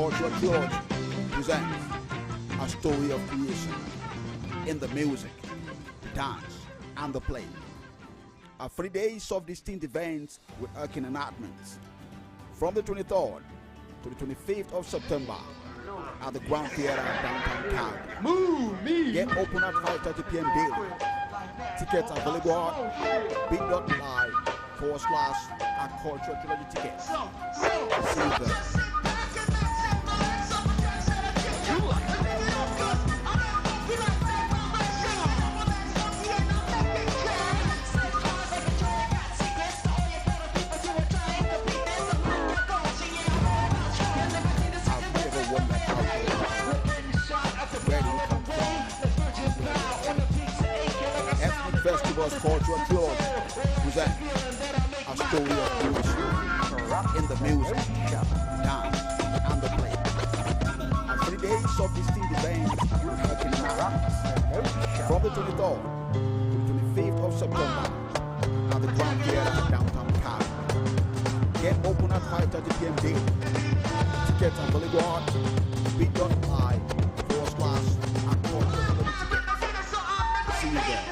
Cultural Trilogy presents a story of creation in the music, the dance, and the play. 3 days of distinct events with working enactments from the 23rd to the 25th of September at the Grand Theatre downtown Calgary. Get open at 5:30 p.m. daily. Tickets available at bit.ly/Cultural Trilogy tickets. See you there. Ethnik Festivals Cultural Trilogy present a story of creation in the music, dance, and the play. 3 days of distinct events from the 23rd to the 25th of September at the Grand Theatre downtown Calgary. Get open at 5:30 p.m. daily. Tickets available at bit.ly/Cultural Trilogy tickets. See you there.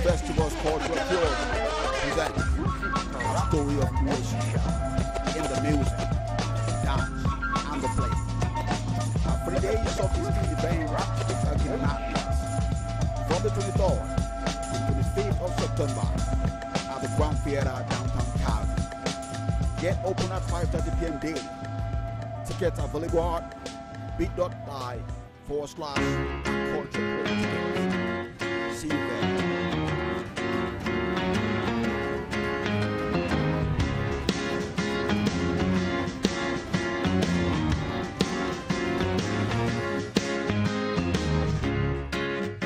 Festivals Cultural Trilogy presents a story of creation in the music, dance, and the play. 3 days of distinct events with working enactments from the 23rd to the 25th of September at the Grand Theatre downtown Calgary. Get open at 5:30 p.m. daily. Tickets available at bit.ly/Cultural Trilogy tickets. See you there.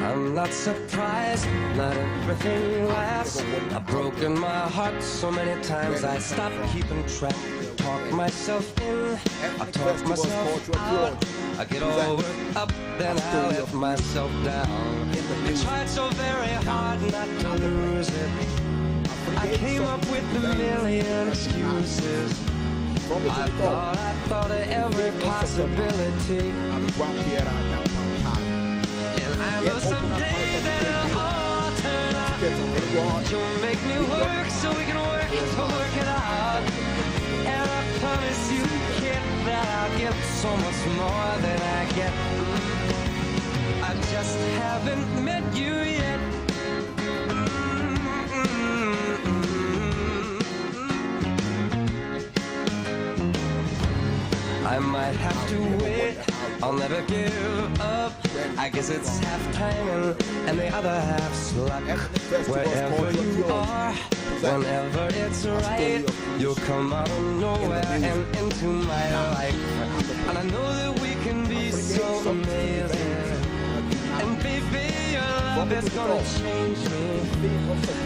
I'm not surprised, not everything lasts. I've broken my heart so many times I stopped keeping track. Talk myself in, I talk myself out. I get all worked up, then I let myself down. I tried so very hard not to lose it. I came up with a million excuses. I thought of every possibility. I know someday that it'll all turn out. You'll make me work so we can work to work it out. And I promise you, kid, that I'll get so much more than I get. I just haven't met you yet. I might have to wait, I'll never give up. I guess it's half time and the other half's luck. Wherever you are, whenever it's right, you'll come out of nowhere and into my life. And I know that we can be so amazing. And baby, your love is gonna change me.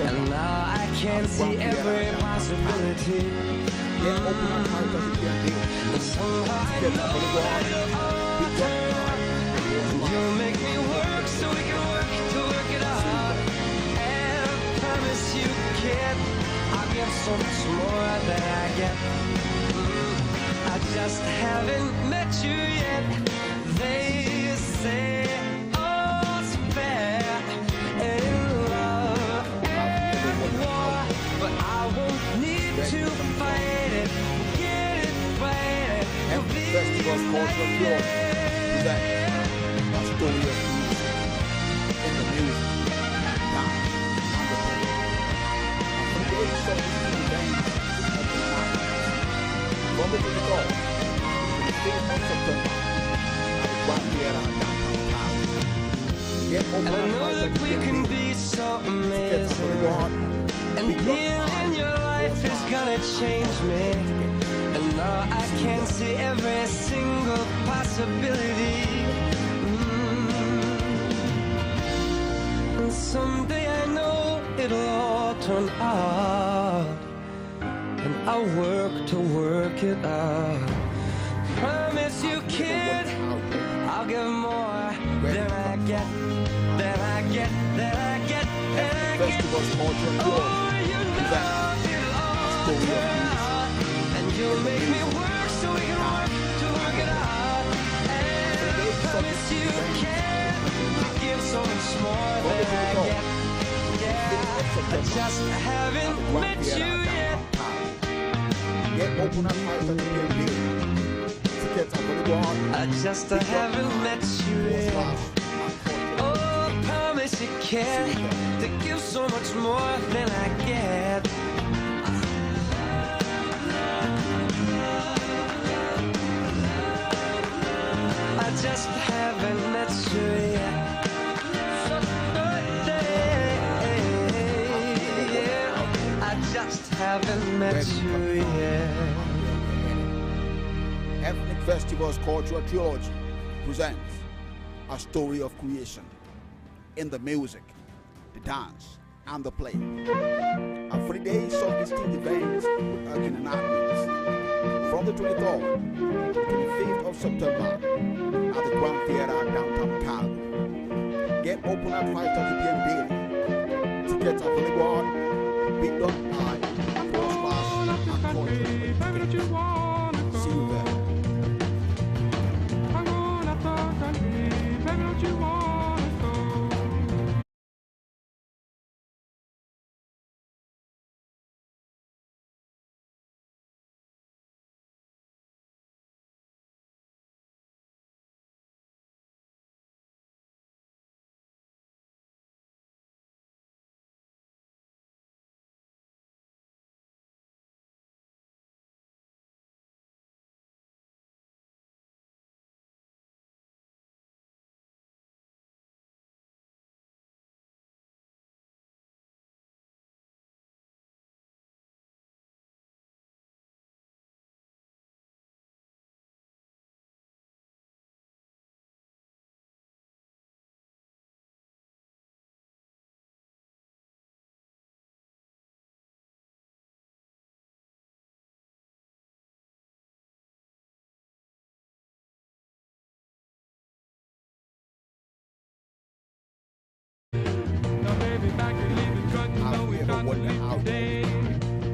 And now I can see every possibility. Somehow I know that it'll all turn out. You'll make me work so we can work to work it out. And I promise you, kid, I'll give so much more than I get. I just haven't met you yet. They say all's fair in love and war, but I won't need to fight it. Ethnik Festivals Cultural Trilogy presents a story of creation in the music, dance, and the play. 3 days of distinct events from the 23rd to the 5th of September at the Grand Theatre downtown Calgary. Get open and I know that we can be so amazing. And being in your life is gonna change me. And now I can see every single possibility. And someday I know it'll all turn out, and I'll work to work it out. Promise you, kid, I'll give more than I get, than I get, than I get, than I get. Oh, you know it'll all turn out, and you'll make me work so we can work to work it out. And I promise you, kid, I'll give so much more than I get. Yeah, I just haven't met you yet. I just haven't met you yet. Oh, I promise you can to give so much more than I get. I just haven't met you yet. I just haven't met you yet. Ethnik Festivals Cultural Trilogy presents a story of creation in the music, the dance, and the play. A 3 days of distinct events with enactments from the 23rd to the 25th of September at the Grand Theatre downtown Calgary. Get open at 5:30 p.m. daily. Tickets available on bit.ly/. See you there.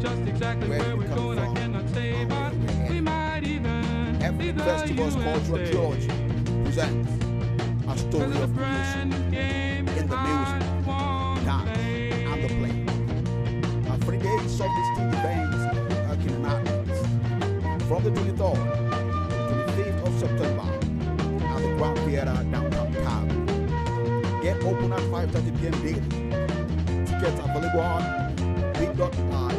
Just exactly where we're going, I cannot say, but we might even Ethnik Festivals Cultural Trilogy presents a story of creation in the music, dance, and the play. A 3 days of distinct events with enactments from the 23rd to the 5th of September at the Grand Theatre downtown Calgary. Get open at 5:30 p.m. daily. Tickets available on bit.ly/.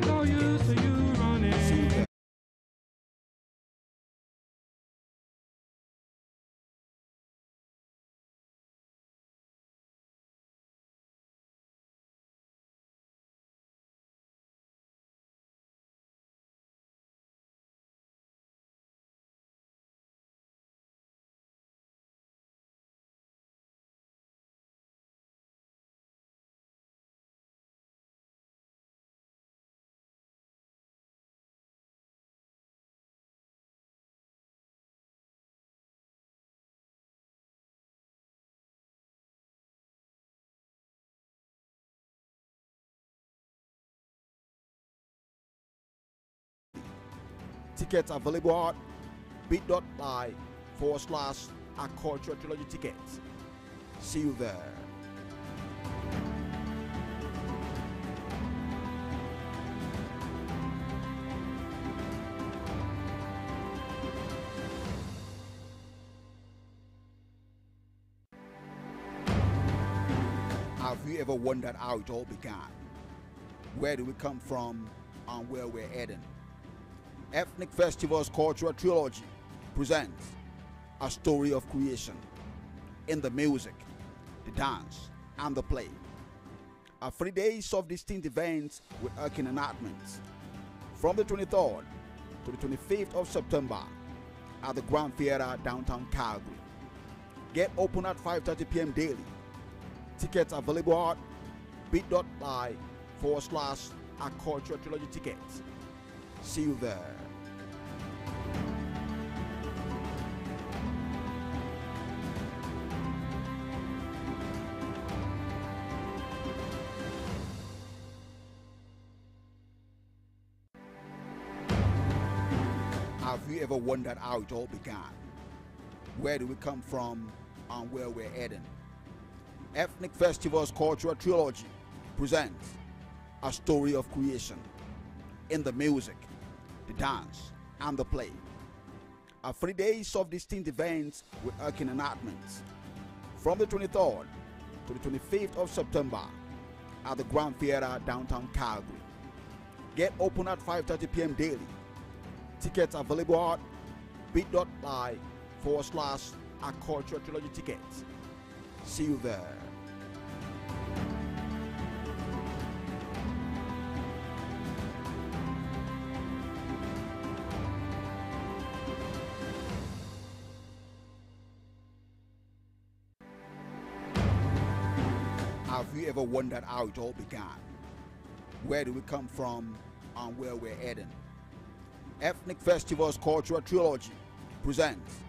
so used to you running. See you there. Tickets available at bit.ly/. Cultural Trilogy tickets. See you there. Have you ever wondered how it all began? Where do we come from and where we're heading? Ethnik Festivals Cultural Trilogy presents a story of creation in the music, the dance, and the play. A 3 days of distinct events with enactments from the 23rd to the 25th of September at the Grand Theatre downtown Calgary. Get open at 5:30 p.m. daily. Tickets available at bit.ly/Cultural Trilogy tickets. See you there. Have you ever wondered how it all began? Where do we come from and where we're heading? Ethnik Festivals Cultural Trilogy presents a story of creation in the music, the dance, and the play. 3 days of distinct events with working enactments from the 23rd to the 25th of September at the Grand Theatre downtown Calgary. Get open at 5:30 p.m. daily. Tickets available at bit.ly/Cultural Trilogy tickets. See you there. Have you ever wondered how it all began? Where do we come from and where we're heading? Ethnik Festivals Cultural Trilogy presents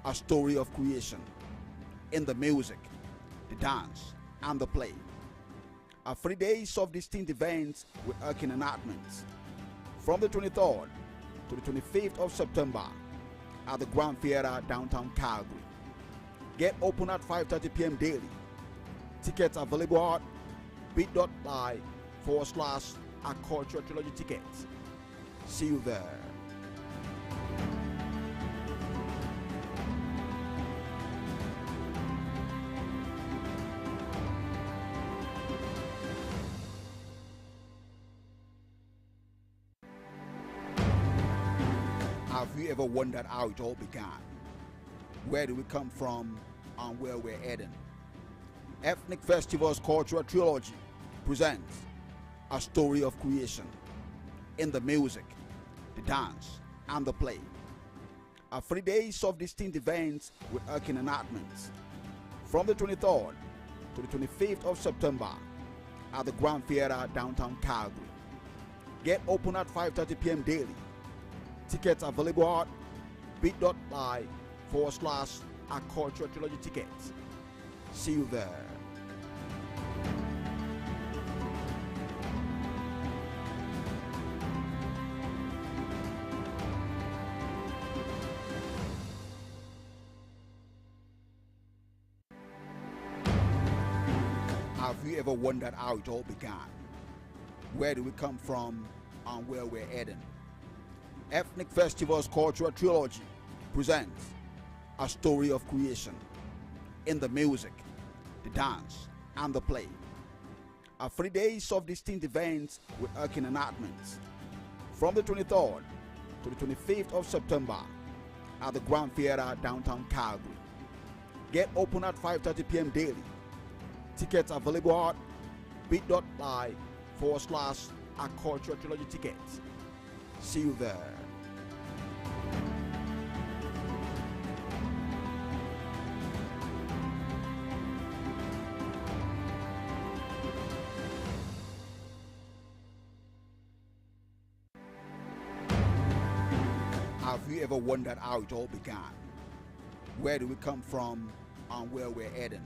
a story of creation in the music, the dance, and the play. 3 days of distinct events with working enactments from the 23rd to the 25th of September at the Grand Theatre downtown Calgary. Get open at 5:30 p.m. daily. Tickets available at bit.ly/Cultural Trilogy tickets. See you there. Have you ever wondered how it all began? Where do we come from and where we're heading? Ethnik Festivals Cultural Trilogy presents a story of creation in the music, the dance, and the play. 3 days of distinct events with working enactments from the 23rd to the 25th of September at the Grand Theatre downtown Calgary. Get open at 5:30 p.m. daily. Tickets available at bit.ly/Cultural Trilogy tickets. See you there. Have you ever wondered how it all began? Where do we come from and where we're heading? Ethnik Festivals Cultural Trilogy presents a story of creation in the music, the dance, and the play. 3 days of distinct events with working enactments from the 23rd to the 25th of September at the Grand Theatre downtown Calgary. Get open at 5:30 p.m. daily. Tickets available at bit.ly/Cultural Trilogy tickets. See you there. Have you ever wondered how it all began? Where do we come from and where we're heading?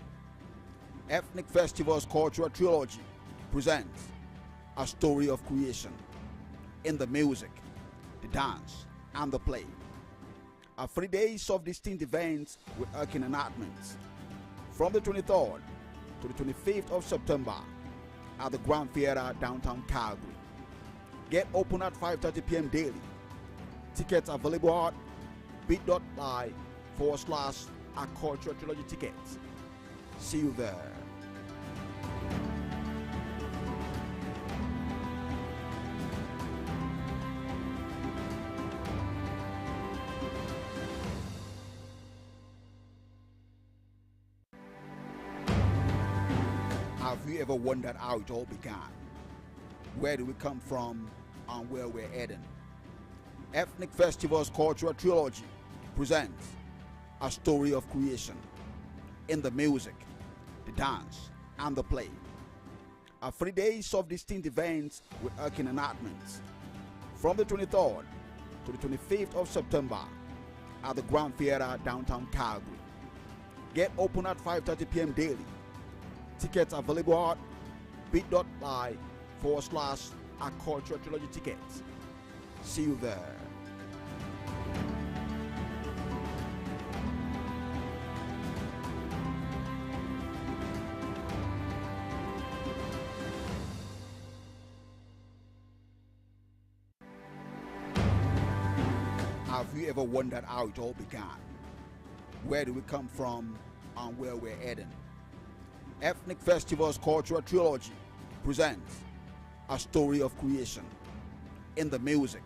Ethnik Festivals Cultural Trilogy presents a story of creation in the music, the dance, and the play. 3 days of distinct events with working enactments from the 23rd to the 25th of September at the Grand Theatre downtown Calgary. Get open at 5:30 p.m. daily. Tickets available at bit.ly/Cultural Trilogy tickets. See you there. Have you ever wondered how it all began? Where do we come from and where we're heading? Ethnik Festivals Cultural Trilogy presents a story of creation in the music, the dance, and the play. 3 days of distinct events with working enactments from the 23rd to the 25th of September at the Grand Theatre downtown Calgary. Get open at 5:30 p.m. daily. Tickets available at bit.ly/Cultural Trilogy tickets. See you there. Have you ever wondered how it all began? Where do we come from and where we're heading? Ethnik Festivals Cultural Trilogy presents a story of creation in the music,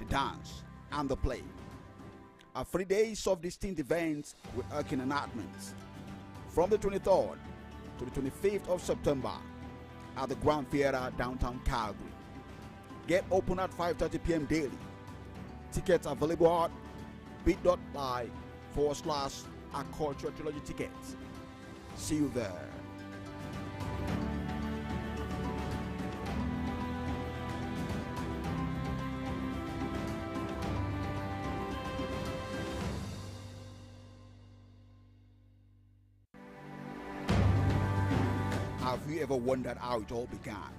the dance, and the play. 3 days of distinct events with working enactments from the 23rd to the 25th of September at the Grand Theatre downtown Calgary. Get open at 5:30 p.m. daily. Tickets available at bit.ly/Cultural Trilogy tickets. See you there. Have you ever wondered how it all began?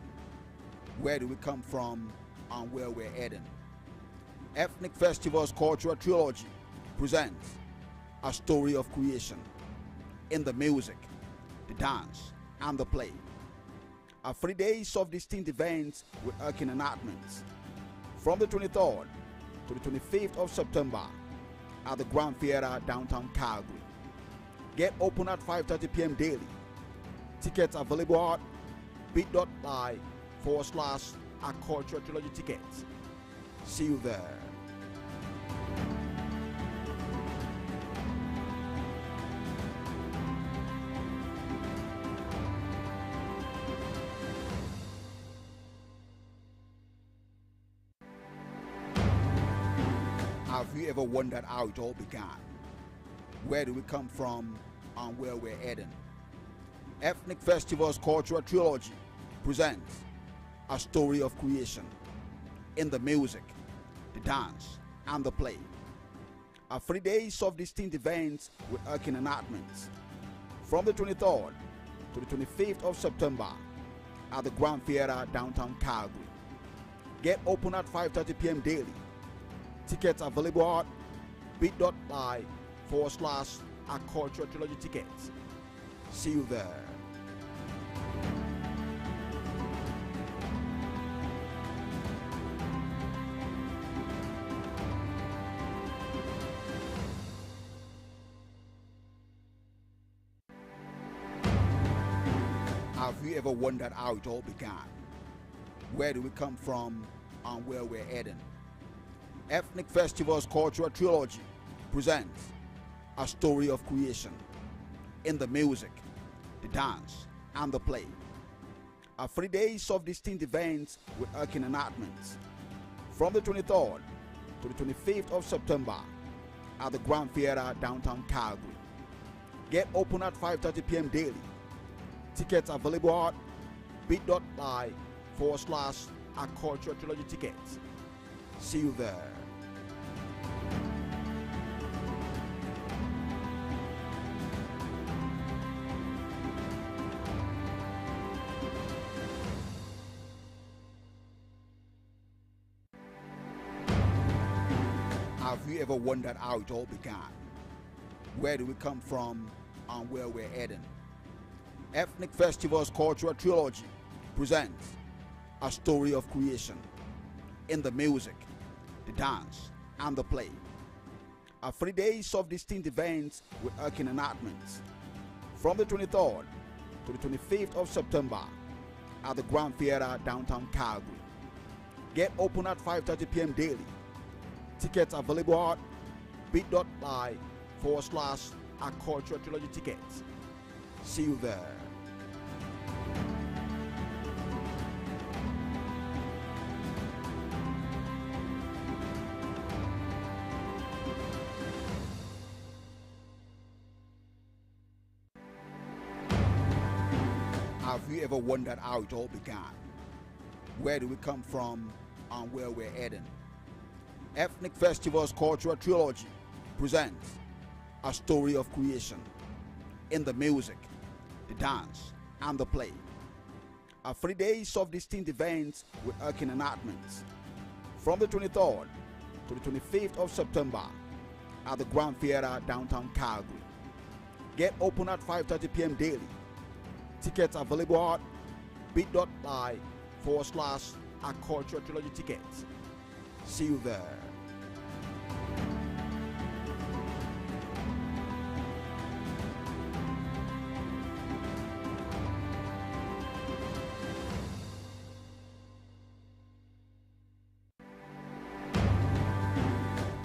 Where do we come from and where we're heading? Ethnik Festivals Cultural Trilogy presents a story of creation in the music, the dance, and the play. 3 days of distinct events with working enactments from the 23rd to the 25th of September at the Grand Theatre downtown Calgary. Get open at 5:30 p.m. daily. Tickets available at bit.ly/Cultural Trilogy tickets. See you there. Have you ever wondered how it all began? Where do we come from and where we're heading? Ethnik Festivals Cultural Trilogy presents a story of creation in the music, the dance, and the play. 3 days of distinct events with working enactments from the 23rd to the 25th of September at the Grand Theatre downtown Calgary. Get open at 5:30 p.m. daily. Tickets available at bit.ly/Cultural Trilogy tickets. See you there. Have you ever wondered how it all began? Where do we come from and where we're heading? Ethnik Festivals Cultural Trilogy presents a story of creation in the music, the dance, and the play. 3 days of distinct events with working enactments from the 23rd to the 25th of September at the Grand Theatre downtown Calgary. Get open at 5:30 p.m. daily. Tickets available at bit.ly/Cultural Trilogy tickets. See you there. Have you ever wondered how it all began? Where do we come from and where we're heading? Ethnik Festivals Cultural Trilogy presents a story of creation in the music, the dance, and the play. 3 days of distinct events with working enactments from the 23rd to the 25th of September at the Grand Theatre downtown Calgary. Get open at 5:30 p.m. daily. Tickets available at bit.ly/Cultural Trilogy tickets. See you there. you ever wondered how it all began? Where do we come from and where we're heading? Ethnik Festivals Cultural Trilogy presents a story of creation in the music, the dance, and the play. 3 days of distinct events with working enactments from the 23rd to the 25th of September at the Grand Theatre downtown Calgary. Get open at 5:30 p.m. daily. Tickets available at bit.ly/Cultural Trilogy tickets. See you there.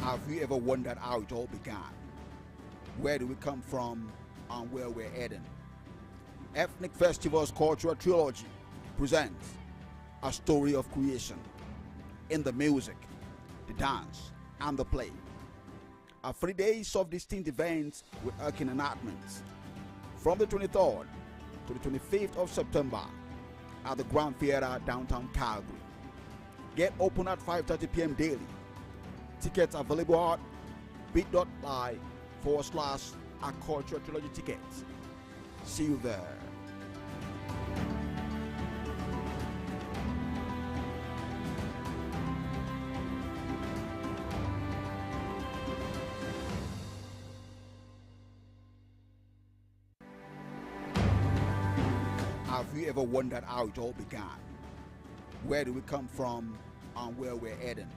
Have you ever wondered how it all began? Where do we come from and where we're heading? Ethnik Festivals Cultural Trilogy presents a story of creation in the music, the dance, and the play. 3 days of distinct events with working enactments from the 23rd to the 25th of September at the Grand Theatre downtown Calgary. Get open at 5:30 p.m. daily. Tickets available at bit.ly/Cultural Trilogy tickets. See you there. Have you ever wondered how it all began? Where do we come from and where we're heading?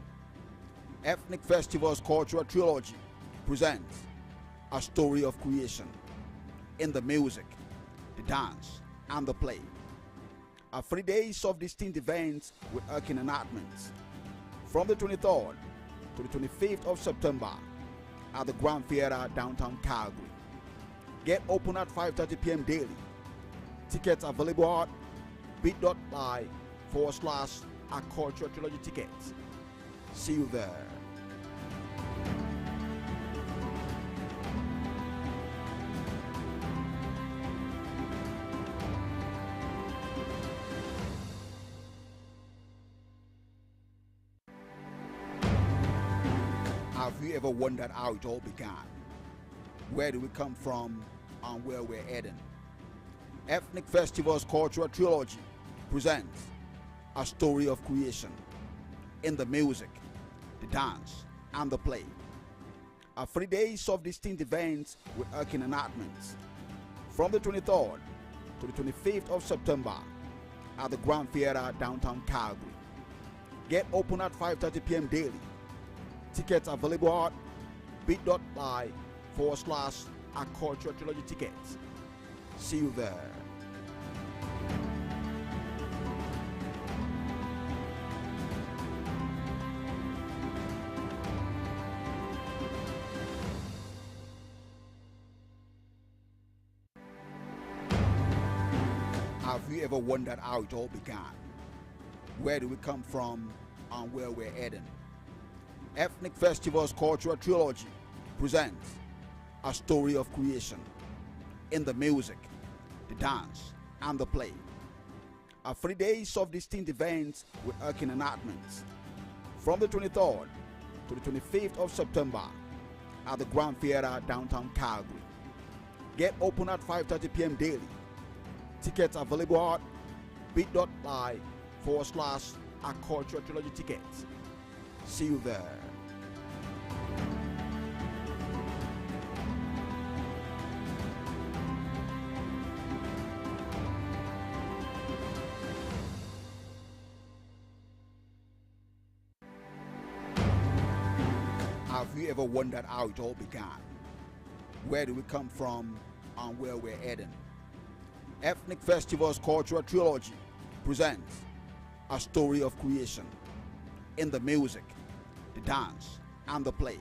Ethnik Festivals Cultural Trilogy presents a story of creation in the music, the dance, and the play. 3 days of distinct events with working enactments from the 23rd to the 25th of September at the Grand Theatre downtown Calgary. Get open at 5:30 p.m. daily. Tickets available at bit.ly/Cultural Trilogy tickets. See you there. Have you ever wondered how it all began? Where do we come from and where we're heading? Ethnik Festivals Cultural Trilogy presents a story of creation in the music, the dance, and the play. 3 days of distinct events with working enactments from the 23rd to the 25th of September at the Grand Theatre downtown Calgary. Get open at 5:30 p.m. daily. Tickets available at bit.ly/Cultural Trilogy tickets. See you there. Have you ever wondered how it all began? Where do we come from and where we're heading? Ethnik Festivals Cultural Trilogy presents a story of creation in the music, the dance, and the play. 3 days of distinct events with working enactments from the 23rd to the 25th of September at the Grand Theatre downtown Calgary. Get open at 5:30 p.m. daily. Tickets available at bit.ly/Cultural Trilogy tickets. See you there. Have you ever wondered how it all began? Where do we come from and where we're heading? Ethnik Festivals Cultural Trilogy presents a story of creation in the music, the dance, and the play.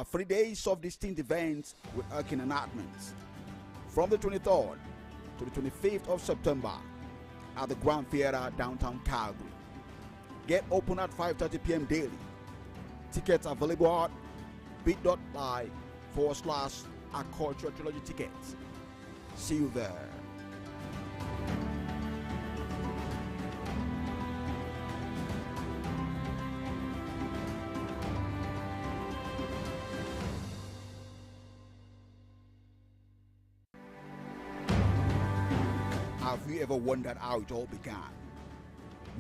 3 days of distinct events with working enactments from the 23rd to the 25th of September at the Grand Theatre downtown Calgary. Get open at 5:30 p.m. daily. Tickets available at bit.ly/Cultural Trilogy tickets. See you there. ever wondered how it all began?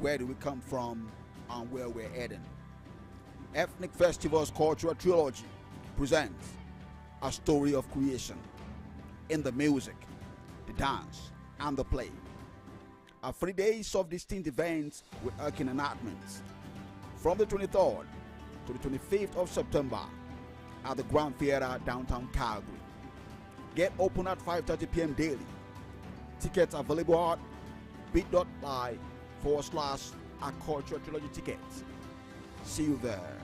Where do we come from and where we're heading? Ethnik Festivals Cultural Trilogy presents a story of creation in the music, the dance, and the play. 3 days of distinct events with working enactments from the 23rd to the 25th of September at the Grand Theatre downtown Calgary. Get open at 5:30 p.m. daily. Tickets available at bit.ly/Cultural Trilogy tickets. See you there.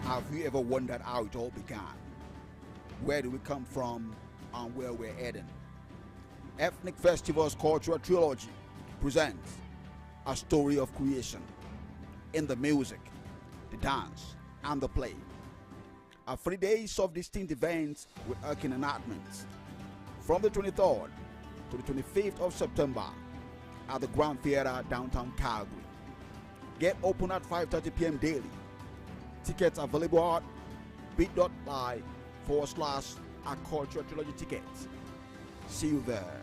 Have you ever wondered how it all began? Where do we come from and where we're heading? Ethnik Festivals Cultural Trilogy presents a story of creation in the music, the dance, and the play. 3 days of distinct events with working enactments from the 23rd to the 25th of September at the Grand Theatre downtown Calgary. Get open at 5:30 p.m. daily. Tickets available at bit.ly/Cultural Trilogy tickets. See you there.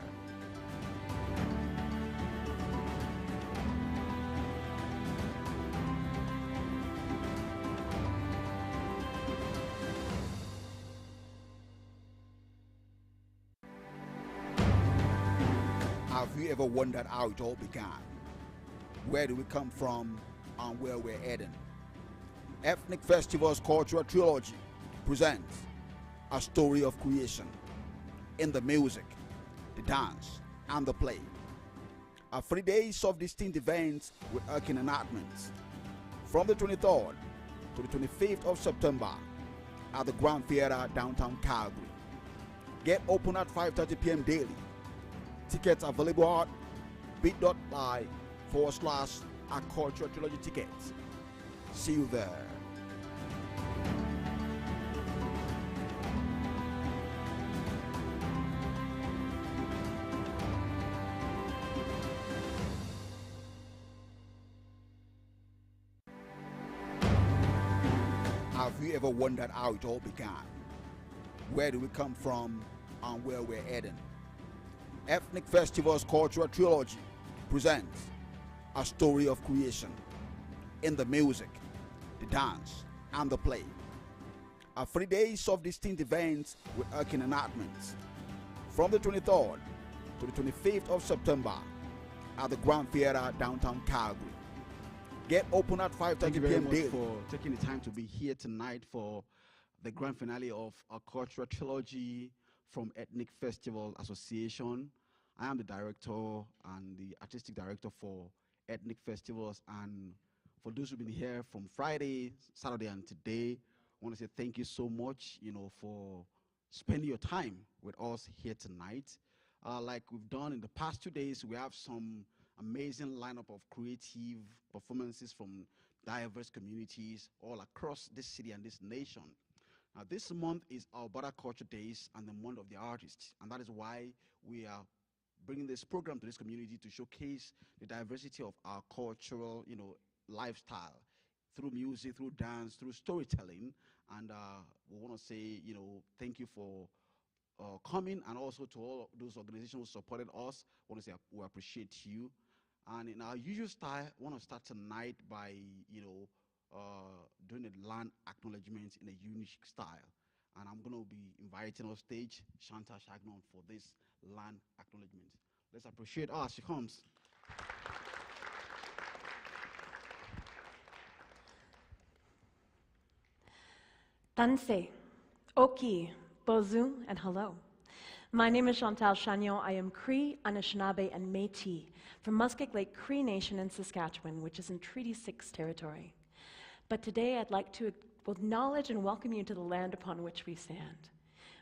Have you ever wondered how it all began? Where do we come from and where we're heading? Ethnik Festivals Cultural Trilogy presents a story of creation in the music, the dance, and the play. 3 days of distinct events with working enactments from the 23rd to the 25th of September at the Grand Theatre downtown Calgary. Get open at 5:30 p.m. daily. Tickets available at bit.ly/Cultural Trilogy tickets. See you there. Have you ever wondered how it all began? Where do we come from and where we're heading? Ethnik Festivals Cultural Trilogy presents a story of creation in the music, the dance, and the play. 3 days of distinct events with working enactments from the 23rd to the 25th of September at the Grand Theatre downtown Calgary. Get open at 5:30 p.m. daily. For taking the time to be here tonight for the grand finale of our Cultural Trilogy from Ethnik Festival Association. I am the director and the artistic director for Ethnik Festivals, and for those who've been here from Friday, Saturday, and today, I want to say thank you so much, for spending your time with us here tonight. Like we've done in the past 2 days, we have some amazing lineup of creative performances from diverse communities all across this city and this nation. Now, this month is Alberta Culture Days and the month of the artists, and that is why we are bringing this program to this community to showcase the diversity of our cultural, lifestyle through music, through dance, through storytelling. And we want to say, thank you for coming, and also to all those organizations who supported us. I want to say we appreciate you. And in our usual style, I want to start tonight by, doing a land acknowledgement in a unique style. And I'm going to be inviting on stage Chantal Chagnon for this land acknowledgement. Let's appreciate her as she comes. Tanse, Oki, Bozu, and hello. My name is Chantal Chagnon. I am Cree, Anishinaabe, and Métis from Muskeg Lake Cree Nation in Saskatchewan, which is in Treaty 6 territory. But today I'd like to acknowledge and welcome you to the land upon which we stand.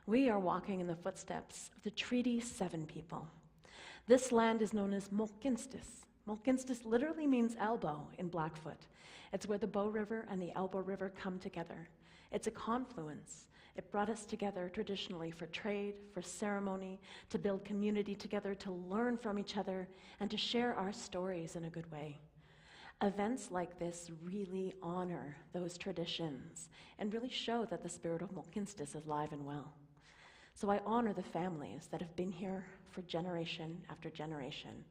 We are walking in the footsteps of the Treaty 7 people. This land is known as Molkinstis. Molkinstis literally means elbow in Blackfoot. It's where the Bow River and the Elbow River come together. It's a confluence. It brought us together traditionally for trade, for ceremony, to build community together, to learn from each other, and to share our stories in a good way. Events like this really honor those traditions and really show that the spirit of Mohkinstsis is alive and well. So I honor the families that have been here for generation after generation,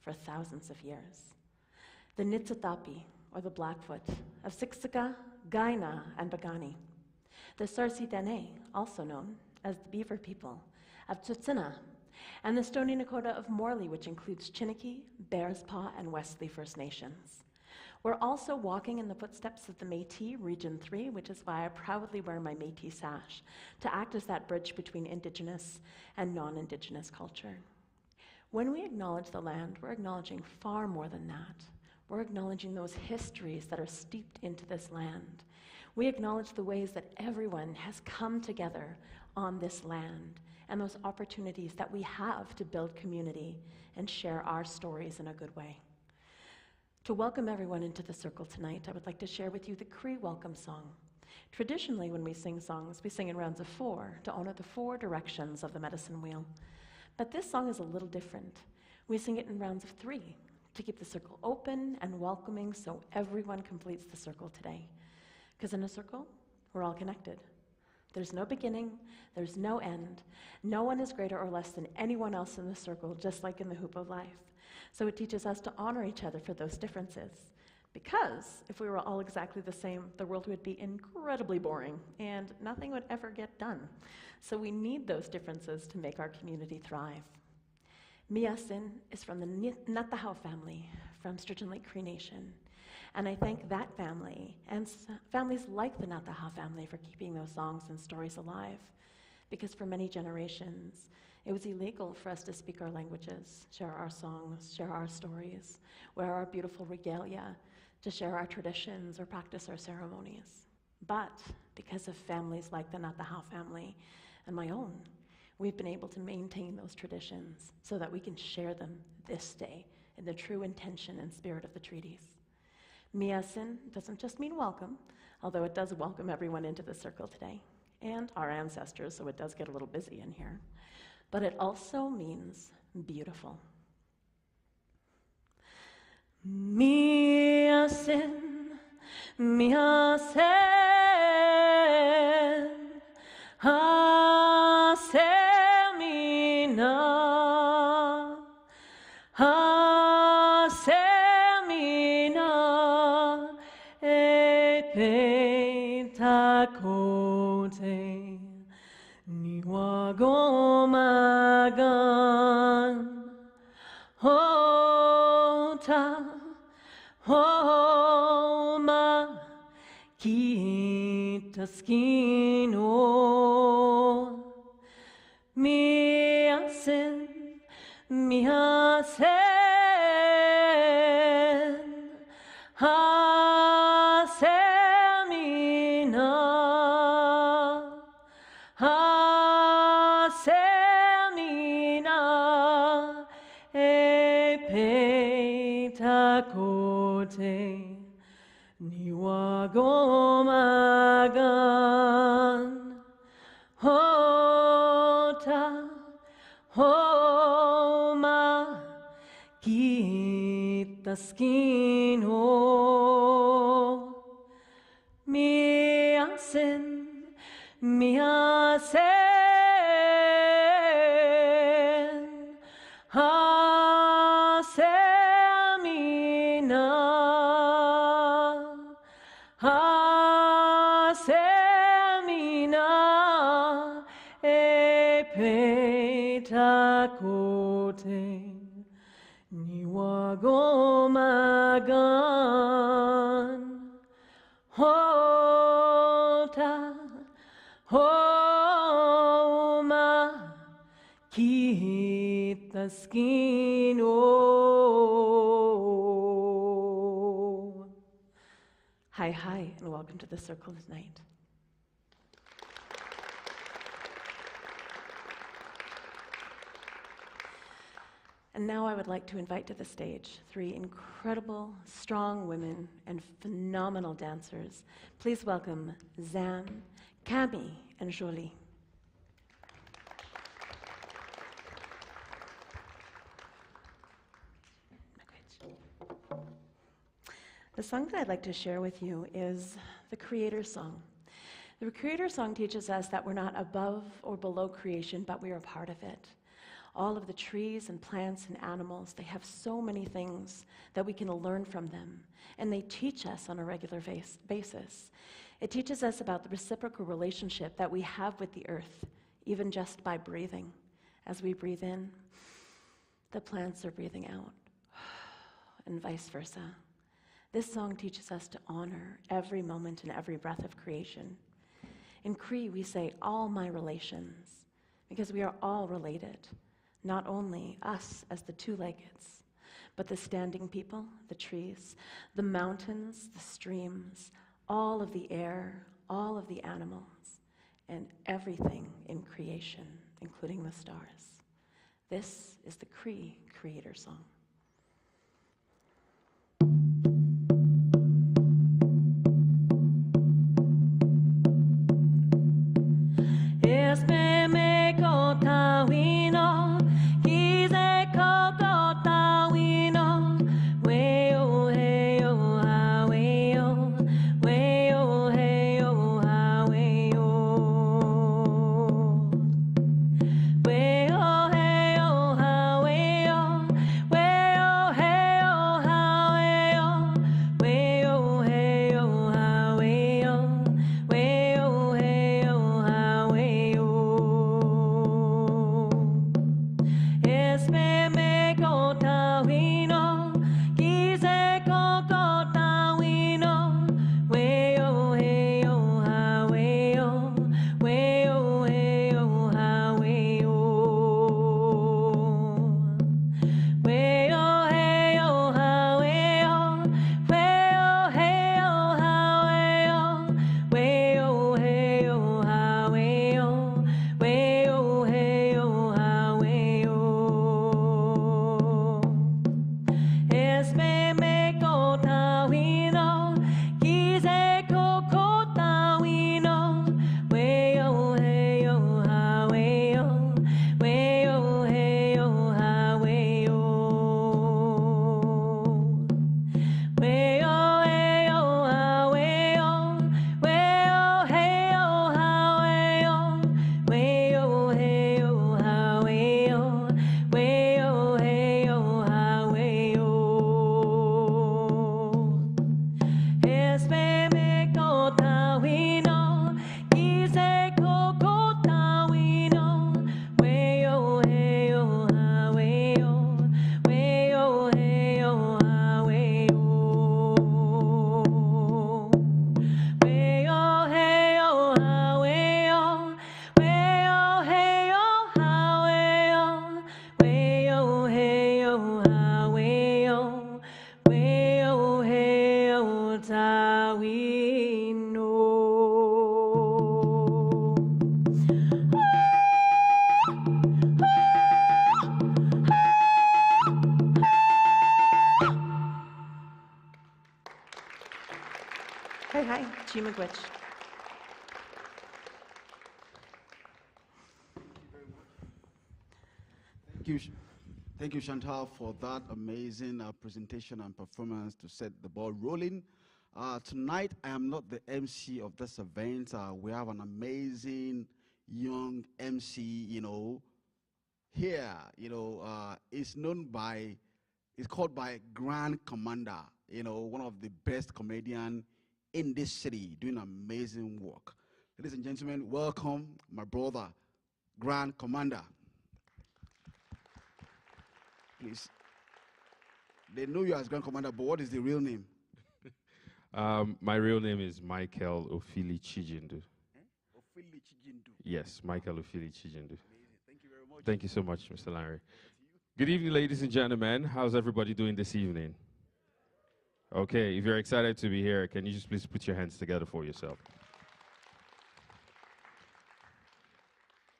for thousands of years. The Nitsutapi, or the Blackfoot, of Siksika, Gaina, and Bagani. The Sarsi Dene, also known as the Beaver people, of Tsutsina, and the Stoney Nakoda of Morley, which includes Chiniki, Bears Paw, and Wesley First Nations. We're also walking in the footsteps of the Métis, Region 3, which is why I proudly wear my Métis sash, to act as that bridge between Indigenous and non-Indigenous culture. When we acknowledge the land, we're acknowledging far more than that. We're acknowledging those histories that are steeped into this land. We acknowledge the ways that everyone has come together on this land and those opportunities that we have to build community and share our stories in a good way. To welcome everyone into the circle tonight, I would like to share with you the Cree welcome song. Traditionally, when we sing songs, we sing in rounds of 4 to honor the 4 directions of the medicine wheel. But this song is a little different. We sing it in rounds of 3 to keep the circle open and welcoming so everyone completes the circle today. Because in a circle, we're all connected. There's no beginning, there's no end. No one is greater or less than anyone else in the circle, just like in the hoop of life. So it teaches us to honor each other for those differences. Because if we were all exactly the same, the world would be incredibly boring and nothing would ever get done. So we need those differences to make our community thrive. Miyasin is from the Natahau family, from Sturgeon Lake Cree Nation. And I thank that family and families like the Natahau family for keeping those songs and stories alive. Because for many generations, it was illegal for us to speak our languages, share our songs, share our stories, wear our beautiful regalia, to share our traditions or practice our ceremonies. But because of families like the Natahau family and my own, we've been able to maintain those traditions so that we can share them this day in the true intention and spirit of the treaties. Miyasin doesn't just mean welcome, although it does welcome everyone into the circle today, and our ancestors, so it does get a little busy in here. But it also means beautiful. Miyasin, miyasin, hasemina, hasemina, epetakote, niwagomagan, hota, homa, kitaskino, miyasin, miyasin, hasemina, hasemina, epetakote, niwagomagan, hota, homa, kitaskino, miyasin, miyasin, hasemina, hasemina, epetakote, niwagomagan, hota, homa, kitaskino. Hi, hi, and welcome to the circle tonight. And now I would like to invite to the stage 3 incredible, strong women and phenomenal dancers. Please welcome Zan, Cami, and jolie. The song that I'd like to share with you is the Creator Song. The Creator Song teaches us that we're not above or below creation, but we are a part of it. All of the trees and plants and animals, they have so many things that we can learn from them, and they teach us on a regular basis. It teaches us about the reciprocal relationship that we have with the earth, even just by breathing. As we breathe in, the plants are breathing out, and vice versa. This song teaches us to honor every moment and every breath of creation. In Cree, we say, all my relations, because we are all related, not only us as the two-leggeds, but the standing people, the trees, the mountains, the streams, all of the air, all of the animals, and everything in creation, including the stars. This is the Cree Creator Song. Hi, Chimagwich. Thank you, Chantal, for that amazing presentation and performance to set the ball rolling. Tonight, I am not the MC of this event. We have an amazing young MC, here, it's called by Grand Commander, one of the best comedian in this city, doing amazing work. Ladies and gentlemen, welcome my brother, Grand Commander. Please. They know you as Grand Commander, but what is the real name? My real name is Michael Ofili Chijindu. Ofili Chijindu. Yes, Michael Ofili Chijindu. Thank you very much. Thank you so much, Mr. Lanre. Good evening, ladies and gentlemen. How's everybody doing this evening? Okay, if you're excited to be here, can you just please put your hands together for yourself?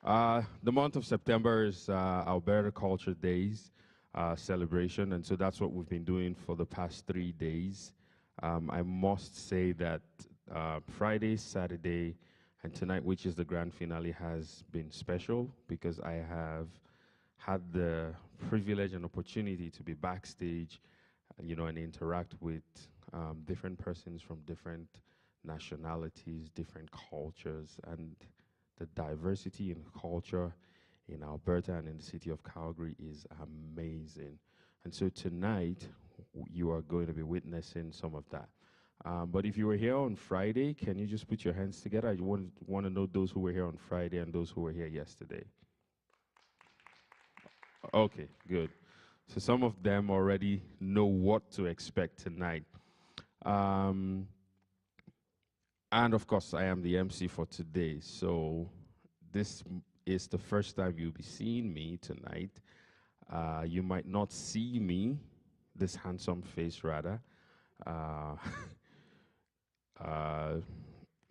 The month of September is Alberta Culture Days celebration, and so that's what we've been doing for the past 3 days. I must say that Friday, Saturday, And tonight, which is the grand finale, has been special because I have had the privilege and opportunity to be backstage, and interact with different persons from different nationalities, different cultures, and the diversity in culture in Alberta and in the city of Calgary is amazing. And so tonight, you are going to be witnessing some of that. But if you were here on Friday, can you just put your hands together? I want to know those who were here on Friday and those who were here yesterday. Okay, good. So some of them already know what to expect tonight. And of course, I am the MC for today. So this is the first time you'll be seeing me tonight. You might not see me, this handsome face rather. No,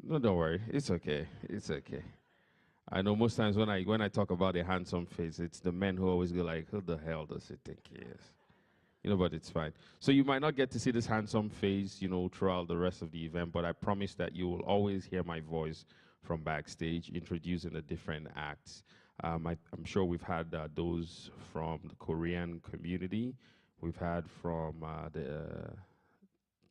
don't worry. It's okay. It's okay. I know most times when I talk about a handsome face, it's the men who always go like, who the hell does he think he is? But it's fine. So you might not get to see this handsome face, throughout the rest of the event, but I promise that you will always hear my voice from backstage, introducing the different acts. I'm sure we've had those from the Korean community. We've had from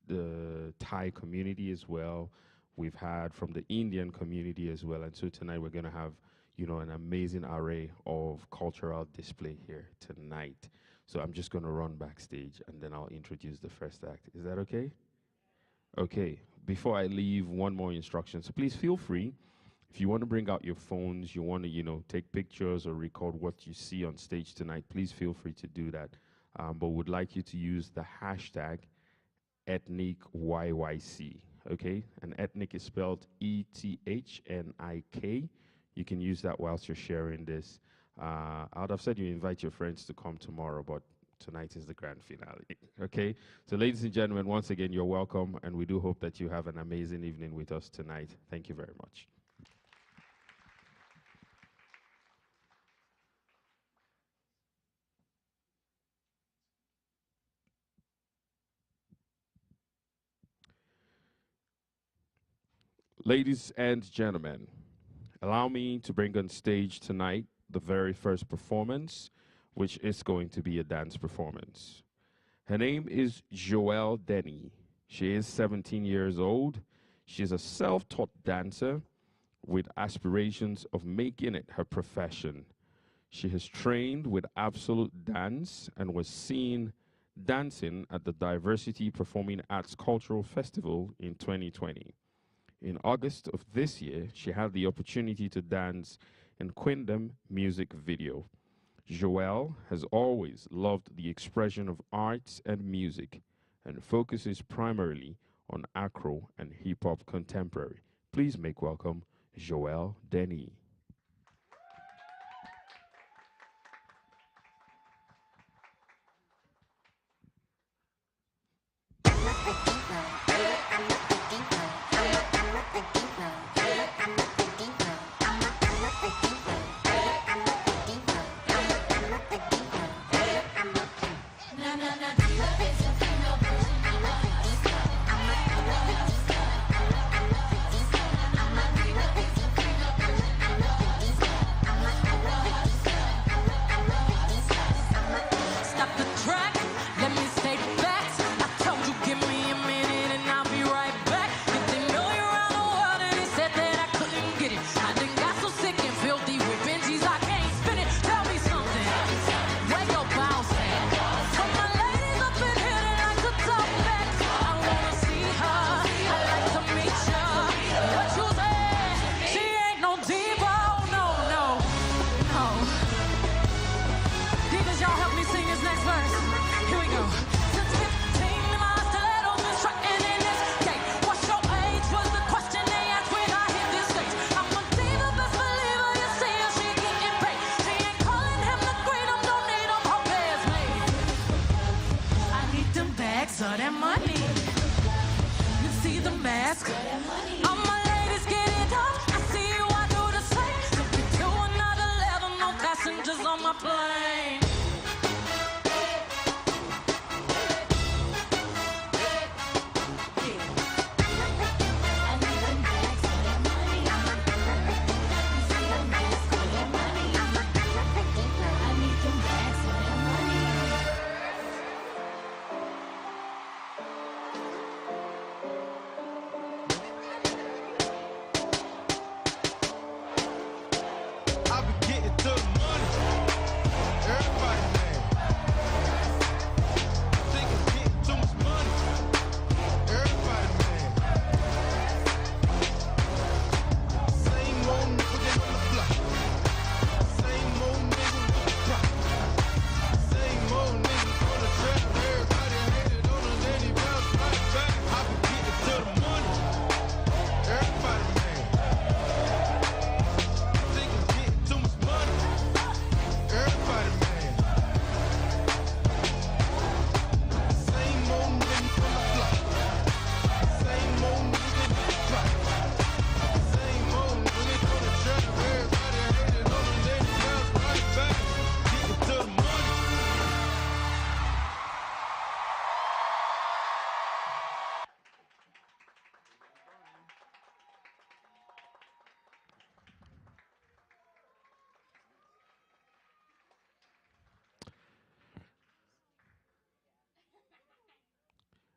the Thai community as well. We've had from the Indian community as well. And so tonight we're going to have, an amazing array of cultural display here tonight. So I'm just going to run backstage and then I'll introduce the first act. Is that okay? Okay. Before I leave, one more instruction. So please feel free. If you want to bring out your phones, you want to, take pictures or record what you see on stage tonight, please feel free to do that. But would like you to use the hashtag #EthnicYYC. Okay, and ethnic is spelled ETHNIK. You can use that whilst you're sharing this. I would have said you invite your friends to come tomorrow, but tonight is the grand finale. Okay, so ladies and gentlemen, once again, you're welcome, and we do hope that you have an amazing evening with us tonight. Thank you very much. Ladies and gentlemen, allow me to bring on stage tonight the very first performance, which is going to be a dance performance. Her name is Joelle Denny. She is 17 years old. She is a self-taught dancer with aspirations of making it her profession. She has trained with Absolute Dance and was seen dancing at the Diversity Performing Arts Cultural Festival in 2020. In August of this year, she had the opportunity to dance in Queendom music video. Joelle has always loved the expression of arts and music and focuses primarily on Afro and hip-hop contemporary. Please make welcome Joelle Denny.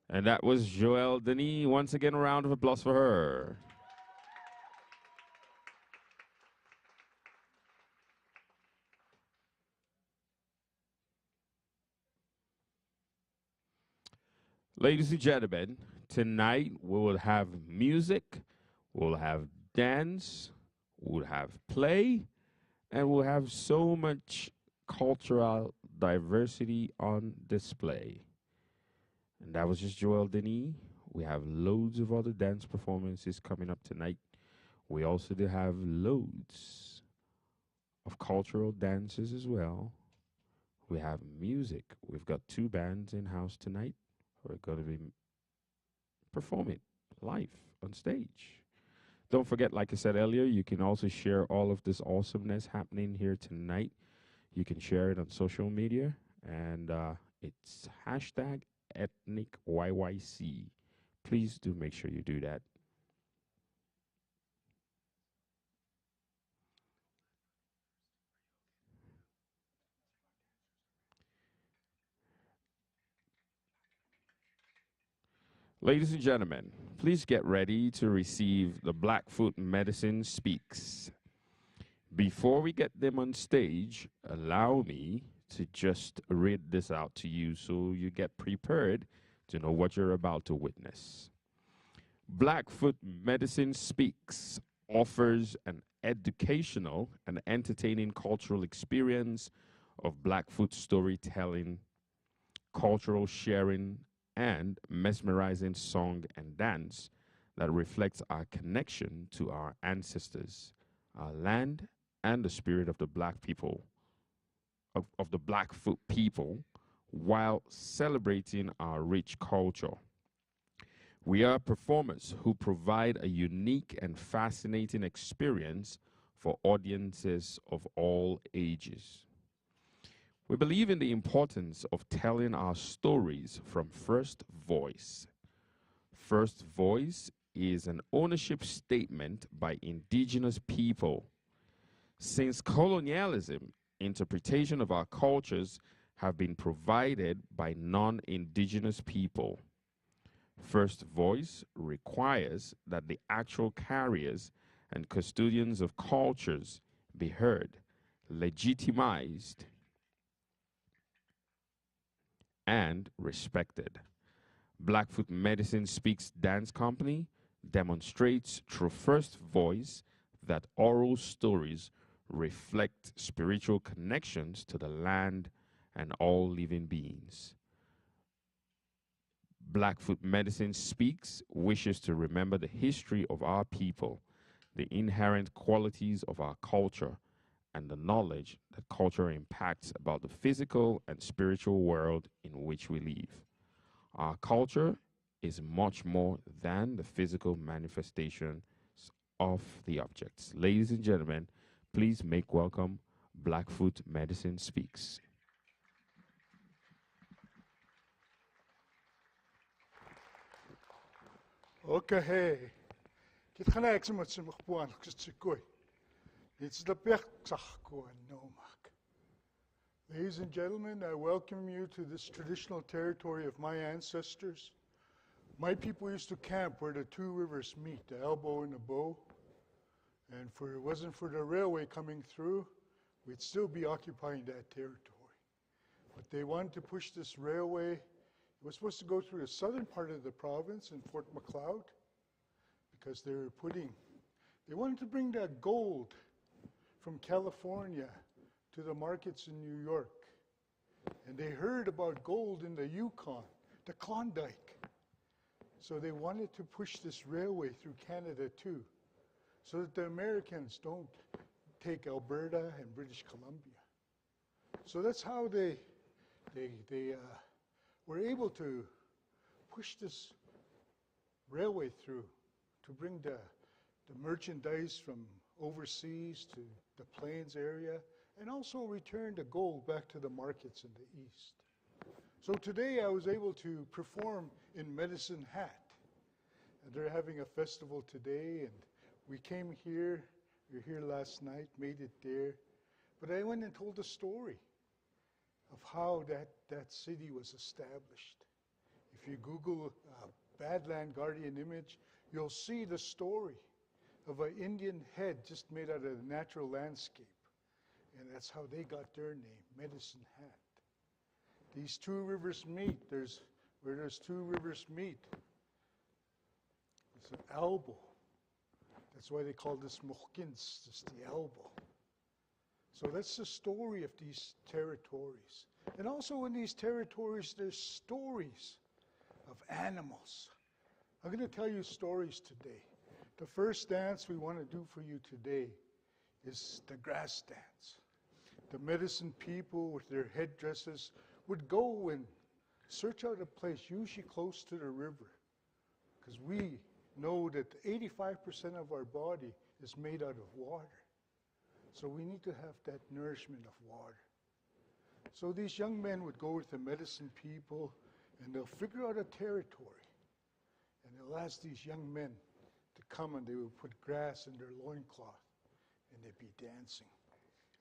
And that was Joelle Denis. Once again, a round of applause for her. Ladies and gentlemen, tonight we will have music, we'll have dance, we'll have play, and we'll have so much cultural diversity on display. And that was just Joelle Denis. We have loads of other dance performances coming up tonight. We also do have loads of cultural dances as well. We have music. We've got 2 bands in house tonight who are going to be performing live on stage. Don't forget, like I said earlier, you can also share all of this awesomeness happening here tonight. You can share it on social media, and it's hashtag Ethnik YYC. Please do make sure you do that. Ladies and gentlemen, please get ready to receive the Blackfoot Medicine Speaks. Before we get them on stage, allow me to just read this out to you so you get prepared to know what you're about to witness. Blackfoot Medicine Speaks offers an educational and entertaining cultural experience of Blackfoot storytelling, cultural sharing, and mesmerizing song and dance that reflects our connection to our ancestors, our land, and the spirit of the Black people, of the Blackfoot people, while celebrating our rich culture. We are performers who provide a unique and fascinating experience for audiences of all ages. We believe in the importance of telling our stories from first voice. First voice is an ownership statement by indigenous people. Since colonialism, interpretation of our cultures have been provided by non-indigenous people. First voice requires that the actual carriers and custodians of cultures be heard, legitimized, and respected. Blackfoot Medicine Speaks Dance Company demonstrates through first voice that oral stories reflect spiritual connections to the land and all living beings. Blackfoot Medicine Speaks wishes to remember the history of our people, the inherent qualities of our culture, and the knowledge that culture impacts about the physical and spiritual world in which we live. Our culture is much more than the physical manifestations of the objects. Ladies and gentlemen, please make welcome Blackfoot Medicine Speaks. Okay. Kit gaan ek sommer se magpoan gesikoi. It's the pektsako nomak. Ladies and gentlemen, I welcome you to this traditional territory of my ancestors. My people used to camp where the 2 rivers meet, the Elbow and the Bow. And if it wasn't for the railway coming through, we'd still be occupying that territory. But they wanted to push this railway. It was supposed to go through the southern part of the province in Fort Macleod because they wanted to bring that gold from California to the markets in New York. And they heard about gold in the Yukon, the Klondike. So they wanted to push this railway through Canada too, so that the Americans don't take Alberta and British Columbia. So that's how they were able to push this railway through to bring the merchandise from overseas to the plains area, and also return the gold back to the markets in the east. So today I was able to perform in Medicine Hat. And they're having a festival today, and we came here, we were here last night, made it there. But I went and told the story of how that city was established. if you Google Badland Guardian image, you'll see the story of an Indian head just made out of the natural landscape. And that's how they got their name, Medicine Hat. These two rivers meet. Where there's two rivers meet, it's an elbow. That's why they call this Mohkins, just the elbow. So that's the story of these territories. And also in these territories, there's stories of animals. I'm going to tell you stories today. The first dance we want to do for you today is the grass dance. The medicine people with their headdresses would go and search out a place, usually close to the river, because we know that 85% of our body is made out of water. So we need to have that nourishment of water. So these young men would go with the medicine people, and they'll figure out a territory. And they'll ask these young men to come, and they would put grass in their loincloth, and they'd be dancing.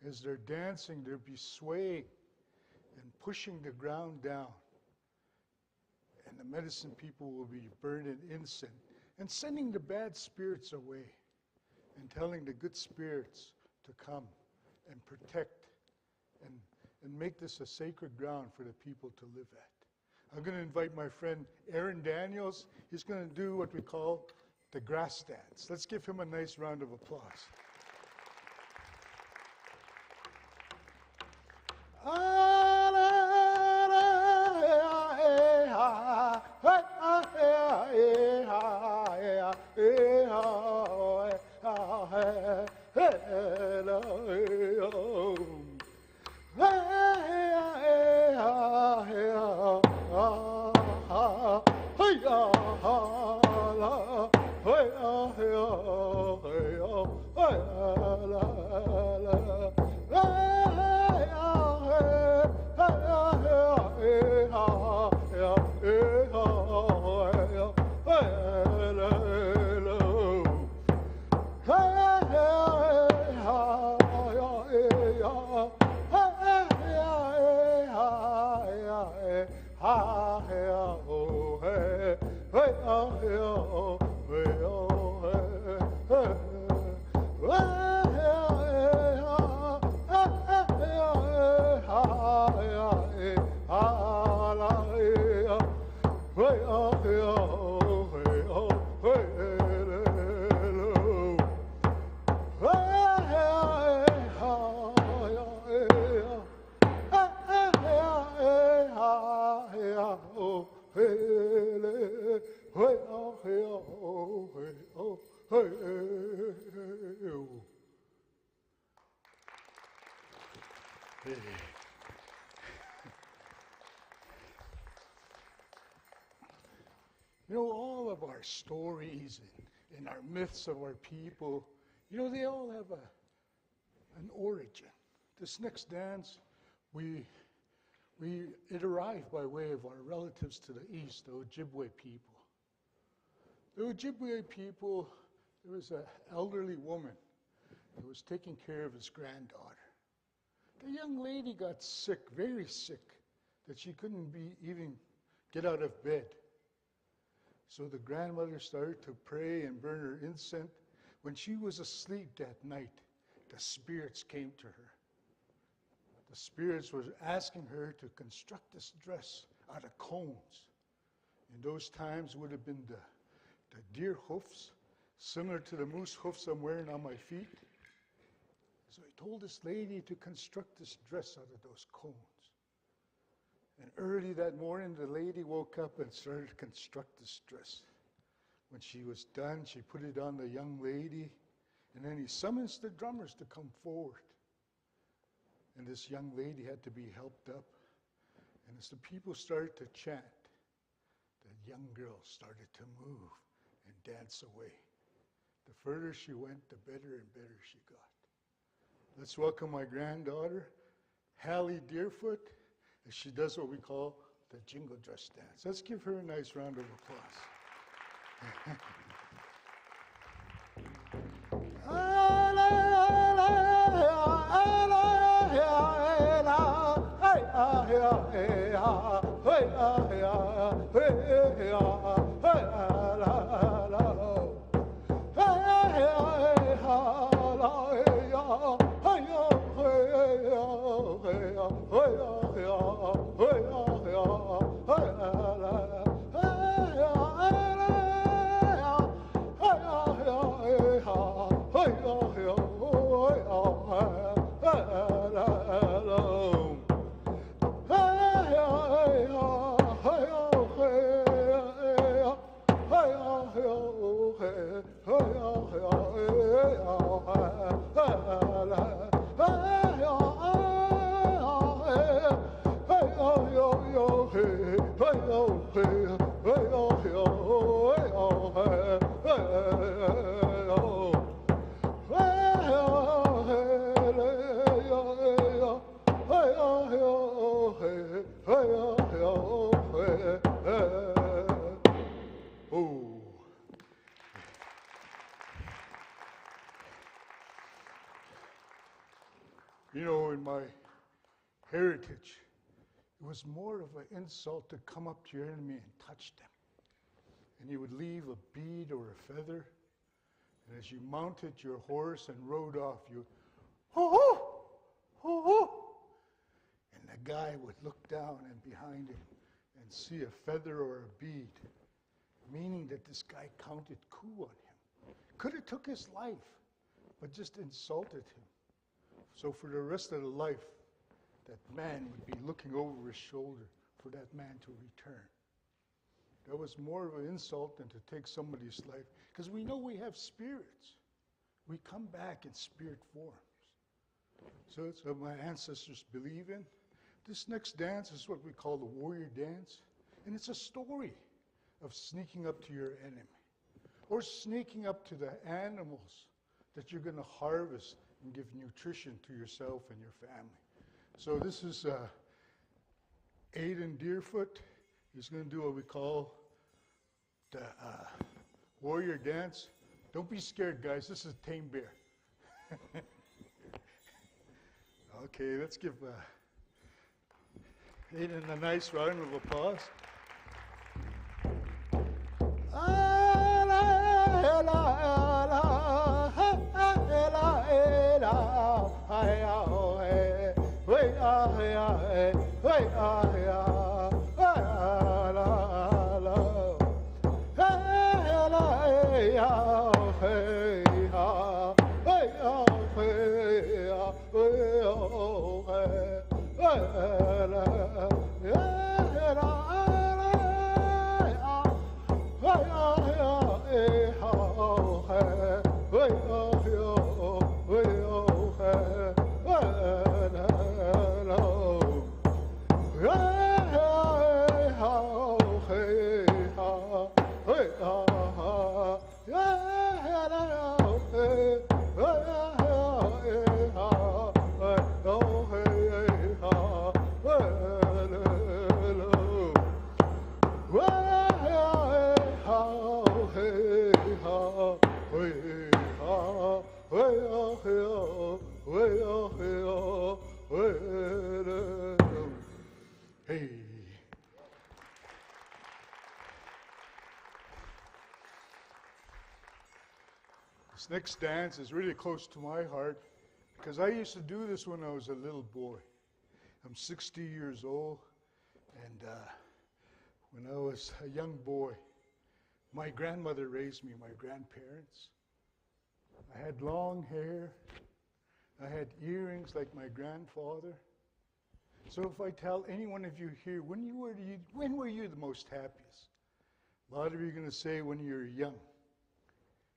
As they're dancing, they'd be swaying and pushing the ground down. And the medicine people will be burning incense and sending the bad spirits away and telling the good spirits to come and protect and make this a sacred ground for the people to live at. I'm going to invite my friend Aaron Daniels. He's going to do what we call the grass dance. Let's give him a nice round of applause. You know, all of our stories and our myths of our people, you know, they all have an origin. This next dance, it arrived by way of our relatives to the east, the Ojibwe people. The Ojibwe people, there was an elderly woman who was taking care of his granddaughter. The young lady got sick, very sick, that she couldn't even get out of bed. So the grandmother started to pray and burn her incense. When she was asleep that night, the spirits came to her. The spirits were asking her to construct this dress out of cones. In those times would have been the deer hoofs, similar to the moose hoofs I'm wearing on my feet. So he told this lady to construct this dress out of those cones. And early that morning, the lady woke up and started to construct this dress. When she was done, she put it on the young lady, and then he summons the drummers to come forward. And this young lady had to be helped up. And as the people started to chant, the young girl started to move and dance away. The further she went, the better and better she got. Let's welcome my granddaughter, Hallie Deerfoot, as she does what we call the jingle dress dance. Let's give her a nice round of applause. You know, in my heritage, it was more of an insult to come up to your enemy and touch them. And you would leave a bead or a feather, and as you mounted your horse and rode off, you, ho-ho, ho-ho. And the guy would look down and behind him and see a feather or a bead, meaning that this guy counted coup on him. Could have took his life, but just insulted him. So for the rest of the life, that man would be looking over his shoulder for that man to return. That was more of an insult than to take somebody's life, because we know we have spirits. We come back in spirit forms. So it's what my ancestors believe in. This next dance is what we call the warrior dance, and it's a story of sneaking up to your enemy, or sneaking up to the animals that you're going to harvest and give nutrition to yourself and your family. So this is Aiden Deerfoot. He's going to do what we call the warrior dance. Don't be scared, guys. This is a tame bear. Okay, let's give Aiden a nice round of applause. Hey. This next dance is really close to my heart because I used to do this when I was a little boy. I'm 60 years old, and when I was a young boy, my grandmother raised me, my grandparents. I had long hair. I had earrings like my grandfather. So if I tell any one of you here, when were you the most happiest? A lot of you are going to say when you were young.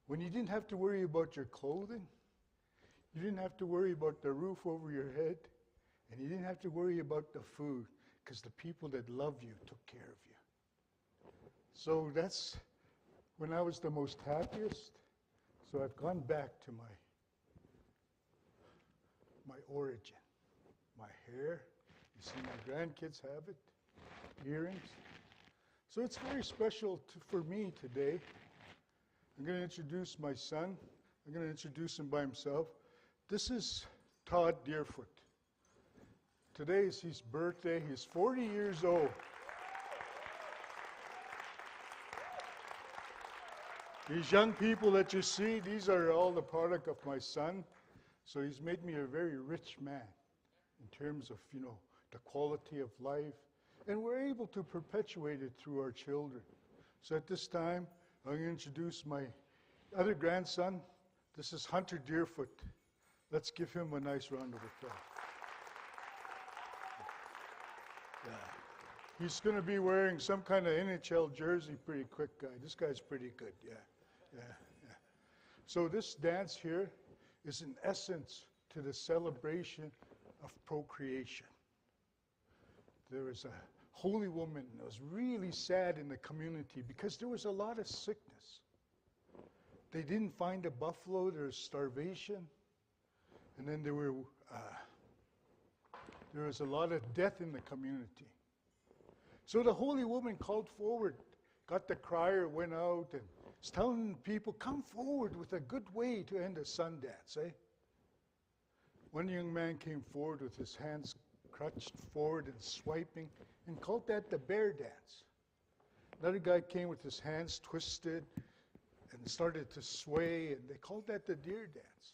When you didn't have to worry about your clothing, you didn't have to worry about the roof over your head, and you didn't have to worry about the food, because the people that loved you took care of you. So that's when I was the most happiest. So I've gone back to my origin, my hair. You see my grandkids have it, earrings. So it's very special for me today. I'm going to introduce my son. I'm going to introduce him by himself. This is Todd Deerfoot. Today is his birthday. He's 40 years old. These young people that you see, these are all the product of my son. So he's made me a very rich man in terms of, the quality of life. And we're able to perpetuate it through our children. So at this time, I'm going to introduce my other grandson. This is Hunter Deerfoot. Let's give him a nice round of applause. He's going to be wearing some kind of NHL jersey, pretty quick guy. This guy's pretty good, yeah. So this dance here is in essence to the celebration of procreation. There was a holy woman that was really sad in the community because there was a lot of sickness. They didn't find a buffalo, there was starvation, and then there was a lot of death in the community. So the holy woman called forward, got the crier, went out, and was telling people, come forward with a good way to end a sun dance, eh? One young man came forward with his hands crutched forward and swiping, and called that the bear dance. Another guy came with his hands twisted and started to sway, and they called that the deer dance.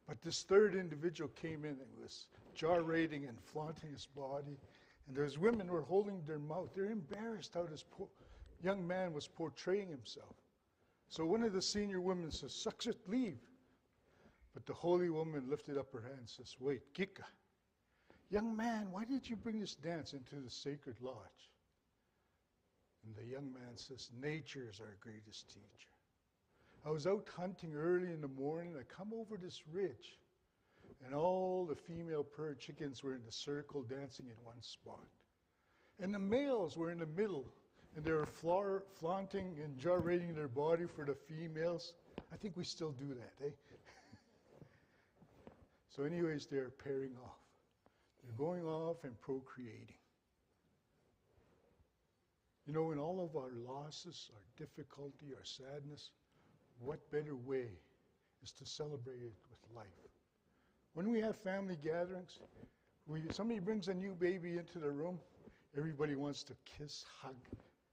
But this third individual came in and was gyrating and flaunting his body, and those women were holding their mouth. They're embarrassed how this young man was portraying himself. So one of the senior women says, "Sucks it, leave." But the holy woman lifted up her hand and says, "Wait, Kika. Young man, why did you bring this dance into the sacred lodge?" And the young man says, "Nature is our greatest teacher. I was out hunting early in the morning. I come over this ridge, and all the female purr chickens were in the circle dancing in one spot. And the males were in the middle, and they were flaunting and gyrating their body for the females." I think we still do that, eh? So anyways, they're pairing off. They're going off and procreating. In all of our losses, our difficulty, our sadness, what better way is to celebrate it with life? When we have family gatherings, somebody brings a new baby into the room, everybody wants to kiss, hug,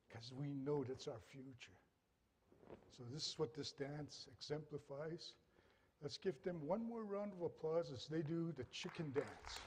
because we know that's our future. So this is what this dance exemplifies. Let's give them one more round of applause as they do the chicken dance.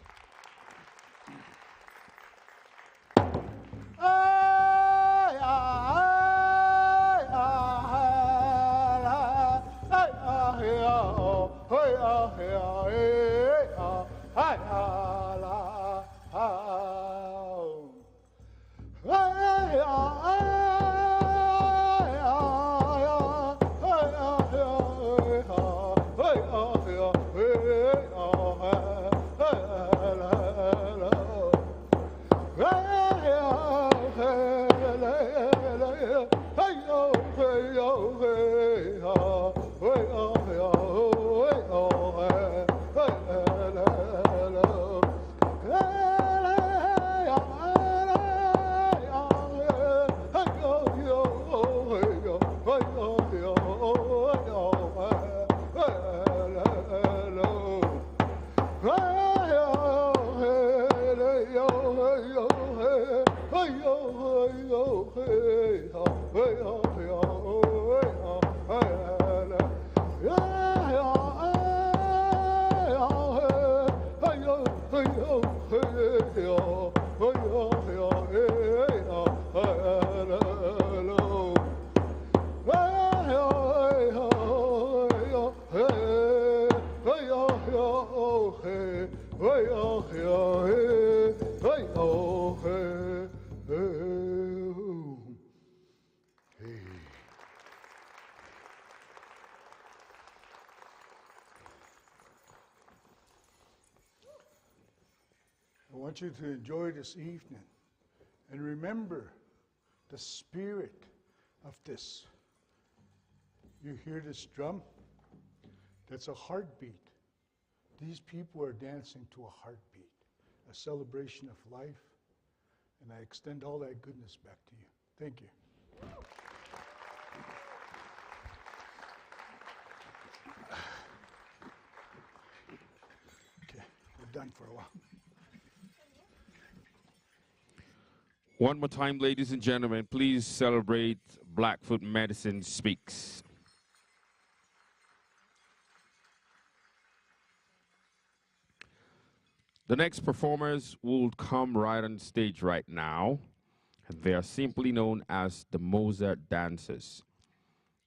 I want you to enjoy this evening and remember the spirit of this. You hear this drum? That's a heartbeat. These people are dancing to a heartbeat, a celebration of life, and I extend all that goodness back to you. Thank you. Okay, we're done for a while. One more time, ladies and gentlemen, please celebrate Blackfoot Medicine Speaks. The next performers will come right on stage right now. They are simply known as the Mozart Dancers.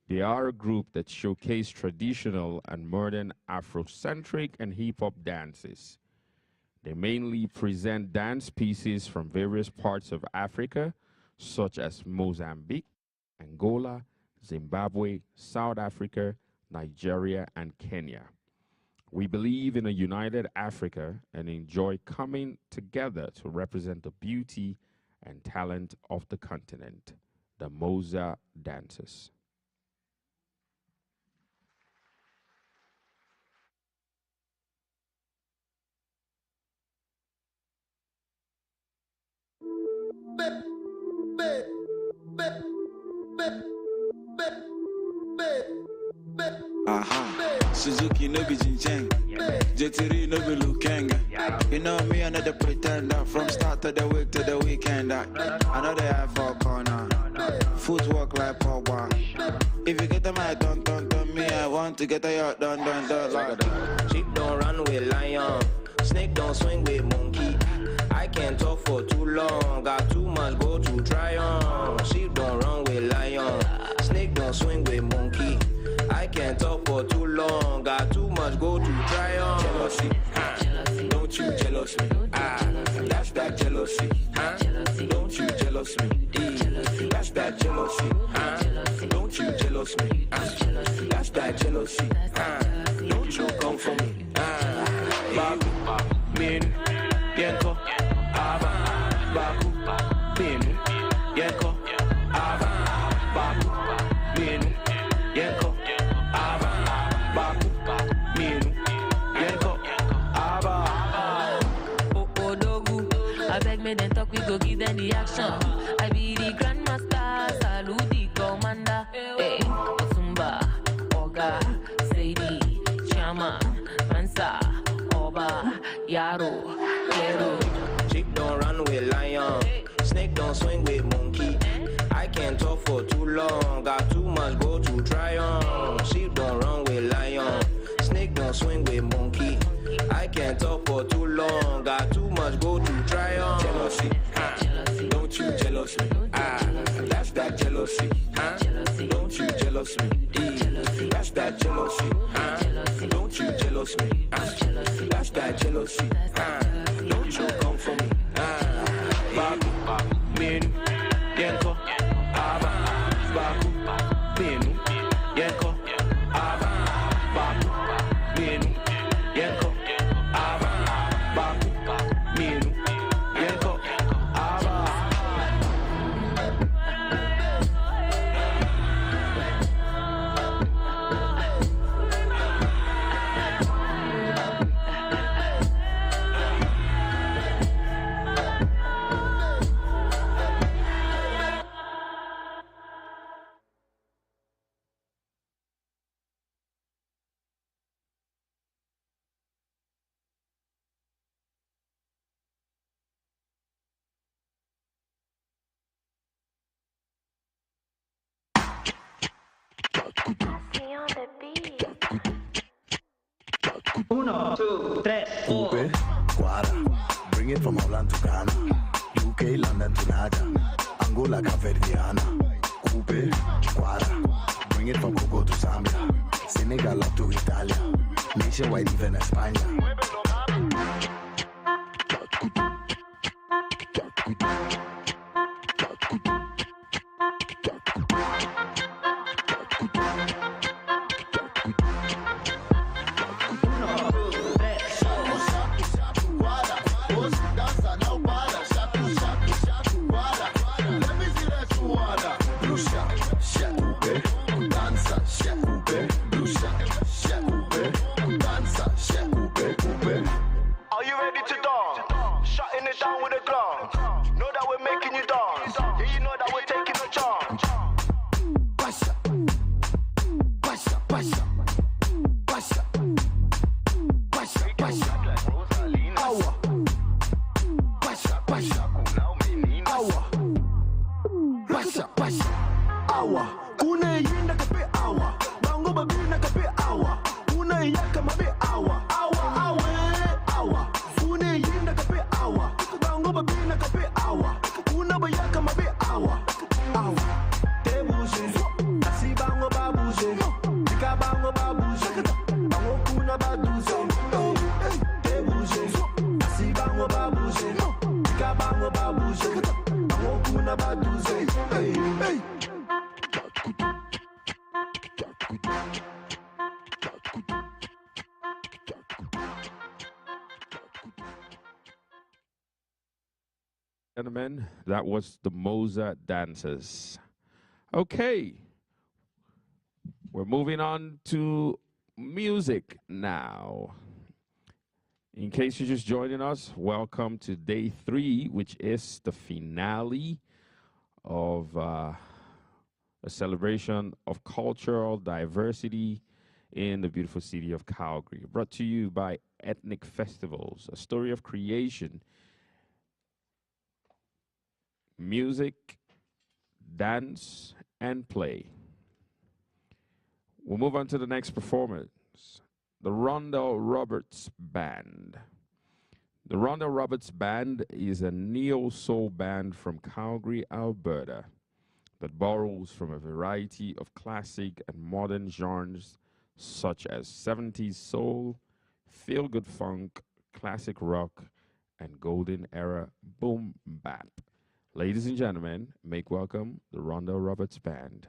They are a group that showcase traditional and modern Afrocentric and hip-hop dances. They mainly present dance pieces from various parts of Africa, such as Mozambique, Angola, Zimbabwe, South Africa, Nigeria, and Kenya. We believe in a united Africa and enjoy coming together to represent the beauty and talent of the continent, the Mozart Dancers. Suzuki no be Jincheng, Jetiri no be Lukenga. You know me, another pretender. From start of the week to the weekend. Another eye for corner. Footwork like power. If you get the mic, don't me. I want to get a yacht done. Like sheep don't run with lion. Snake don't swing with monkey. I can't talk for too long. Got too much go to try on. Sheep don't run with lion. Snake don't swing with monkey. I can't talk for too long. Got too much go to try on. Jealousy, don't you jealous me? That's that jealousy, don't you jealous me? That's that jealousy, don't you jealous me? That's that jealousy, don't you come for me? Baku, min, yenko, ava, baku, min, yenko, ava, baku, min, yenko. Then talk, we go give them the action. I be the grandmaster, salute the commander. Hey, Osumba, Oga, Sadie, Chama, Mansa, Oba, Yaro, Lero. Sheep don't run with lion. Snake don't swing with monkey. I can't talk for too long. Got too much go to try on. Sheep don't run with lion. Snake don't swing with monkey. I can't talk for too long. Got too much go to try on. Jealousy, don't you jealous me? That's that jealousy, don't you jealous me? That's that jealousy, don't you jealous me? That's that jealousy, don't you come for me? Baku, min, yenko, ava, baku, min, yenko, ava, baku, min, yenko. Uno, two, tres, four. Coupe, Guara, bring it from Holland to Ghana. UK, London to Nada. Angola, Caverdiana. Coupe, Guara, bring it from Congo to Zambia. Senegal up to Italia. Nationwide, even España. Awa. awa. Une yinda ka be awa. Bango babina ka be awa. Une yaka ma be awa. Awa awe awa. Une yinda ka be awa. Bango babina ka be awa. Una ba yaka ma be awa. Awa. Te bouge. Asi bango ba bouge. Tika bango ba bouge. Bango kuna ba douze. Te bouge. Asi bango ba bouge. Tika bango ba bouge. Bango kuna ba douze. Hey, hey. Gentlemen, that was the Moza Dancers. Okay, we're moving on to music now. In case you're just joining us, welcome to day 3, which is the finale of a celebration of cultural diversity in the beautiful city of Calgary. Brought to you by Ethnik Festivals, a story of creation, music, dance, and play. We'll move on to the next performance, the Rondell Roberts Band. The Rondell Roberts Band is a neo-soul band from Calgary, Alberta, that borrows from a variety of classic and modern genres such as 70s soul, feel-good funk, classic rock, and golden era boom bap. Ladies and gentlemen, make welcome the Rondell Roberts Band.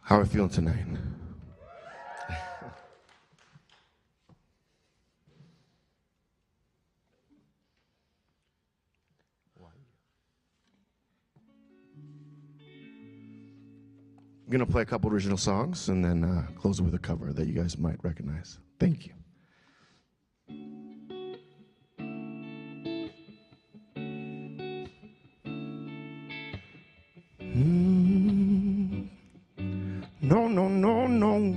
How are we feeling tonight? I'm going to play a couple original songs and then close it with a cover that you guys might recognize. Thank you. No, no, no, no.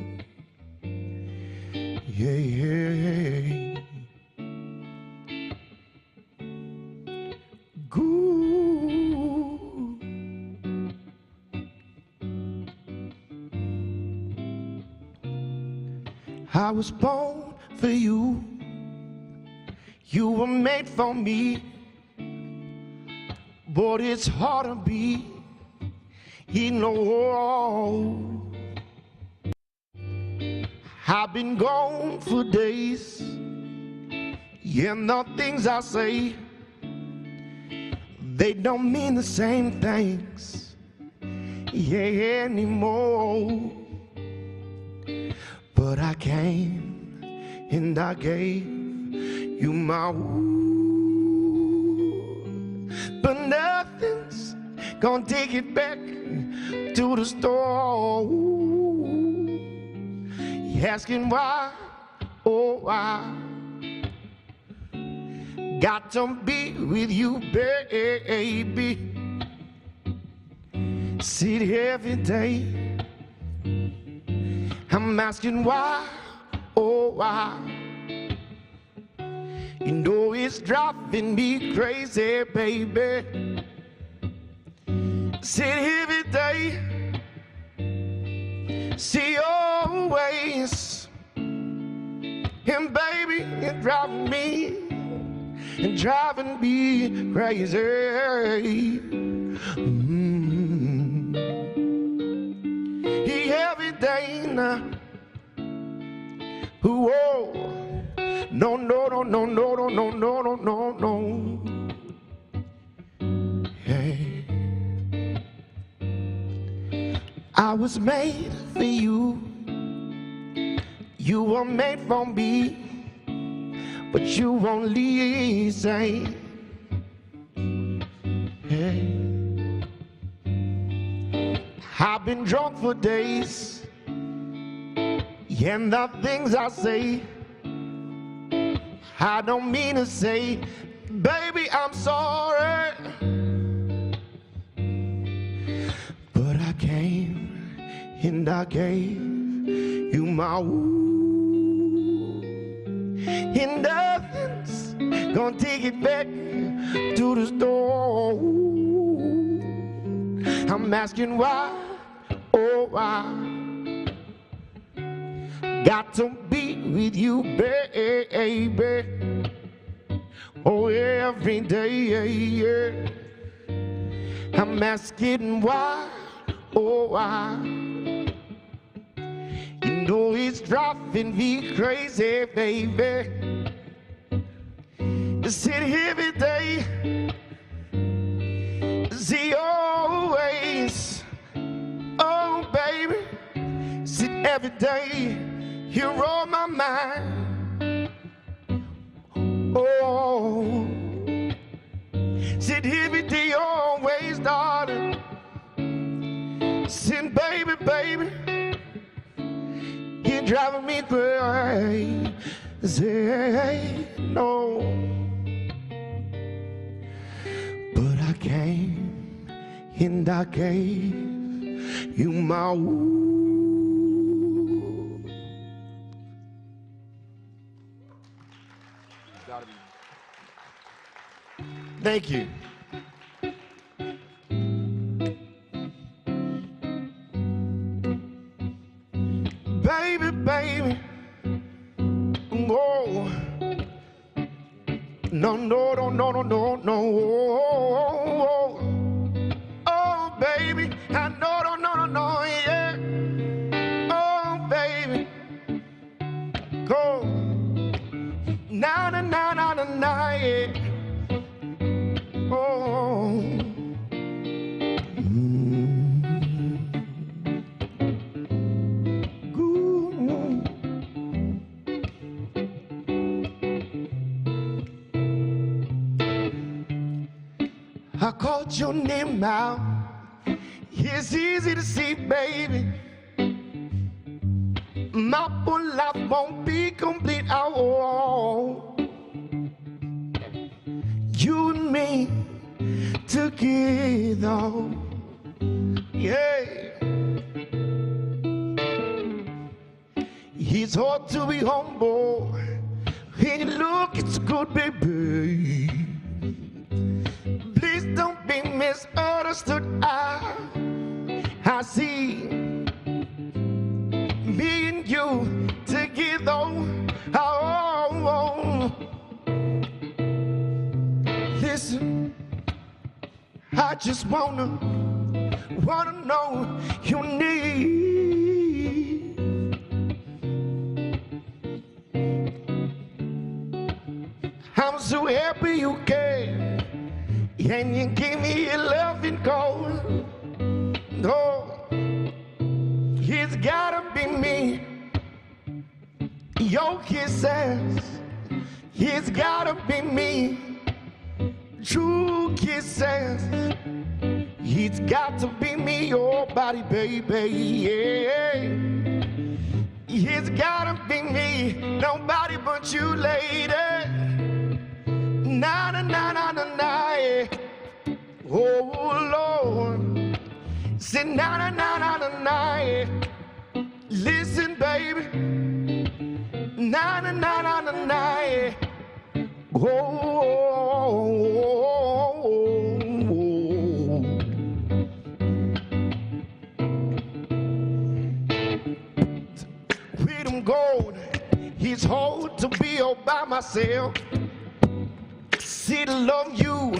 Yeah, yeah. Goo. I was born for you. You were made for me. But it's hard to be in the world. I've been gone for days. Yeah, the things I say, they don't mean the same things, yeah, anymore. But I came and I gave you my wood. But nothing's gonna take it back to the store. Asking why, oh why, got to be with you, baby. See every day, I'm asking why, oh why. You know it's driving me crazy, baby. See every day, see always, and baby, it's driving me crazy. Every day now. Whoa, no, no, no, no, no, no, no, no, no, no, no. Hey. I was made for you. You were made for me, but you won't listen. Hey. I've been drunk for days, and the things I say, I don't mean to say, baby, I'm sorry. But I came and I gave you my ooh, and nothing's gonna take it back to the store. I'm asking why, oh why, got to be with you, baby, oh every day, yeah. I'm asking why, oh why, you know it's driving me crazy, baby, to sit here every day, see always, oh baby, sit every day, you're on my mind, oh, sit every day, always, darling, sit baby, baby, you're driving me crazy, no, but I came and I gave you my ooh. Thank you. Baby, baby, oh, no, no, no, no, no, no, no, oh, baby, I know, no, no, no, no, yeah, oh, baby, go, na, na, na, na, na, na, yeah, oh, I called your name out. It's easy to see, baby. My full life won't be complete. Oh, you and me together, yeah. It's hard to be humble. When you look, it's good, baby. Please don't be misunderstood. I see me and you together. Oh, listen, I just wanna know you need. I'm so happy you care. And you give me your loving cold. No, it's gotta be me. Your kisses, it's gotta be me. True kisses, it's got to be me. Your body, baby, yeah. It's gotta be me. Nobody but you, lady. Na na na na na na, yeah. Oh Lord, say na na na na na na, yeah. Listen, baby, na na na na na na, yeah. Oh, freedom gold, it's hard to be all by myself. See to love you,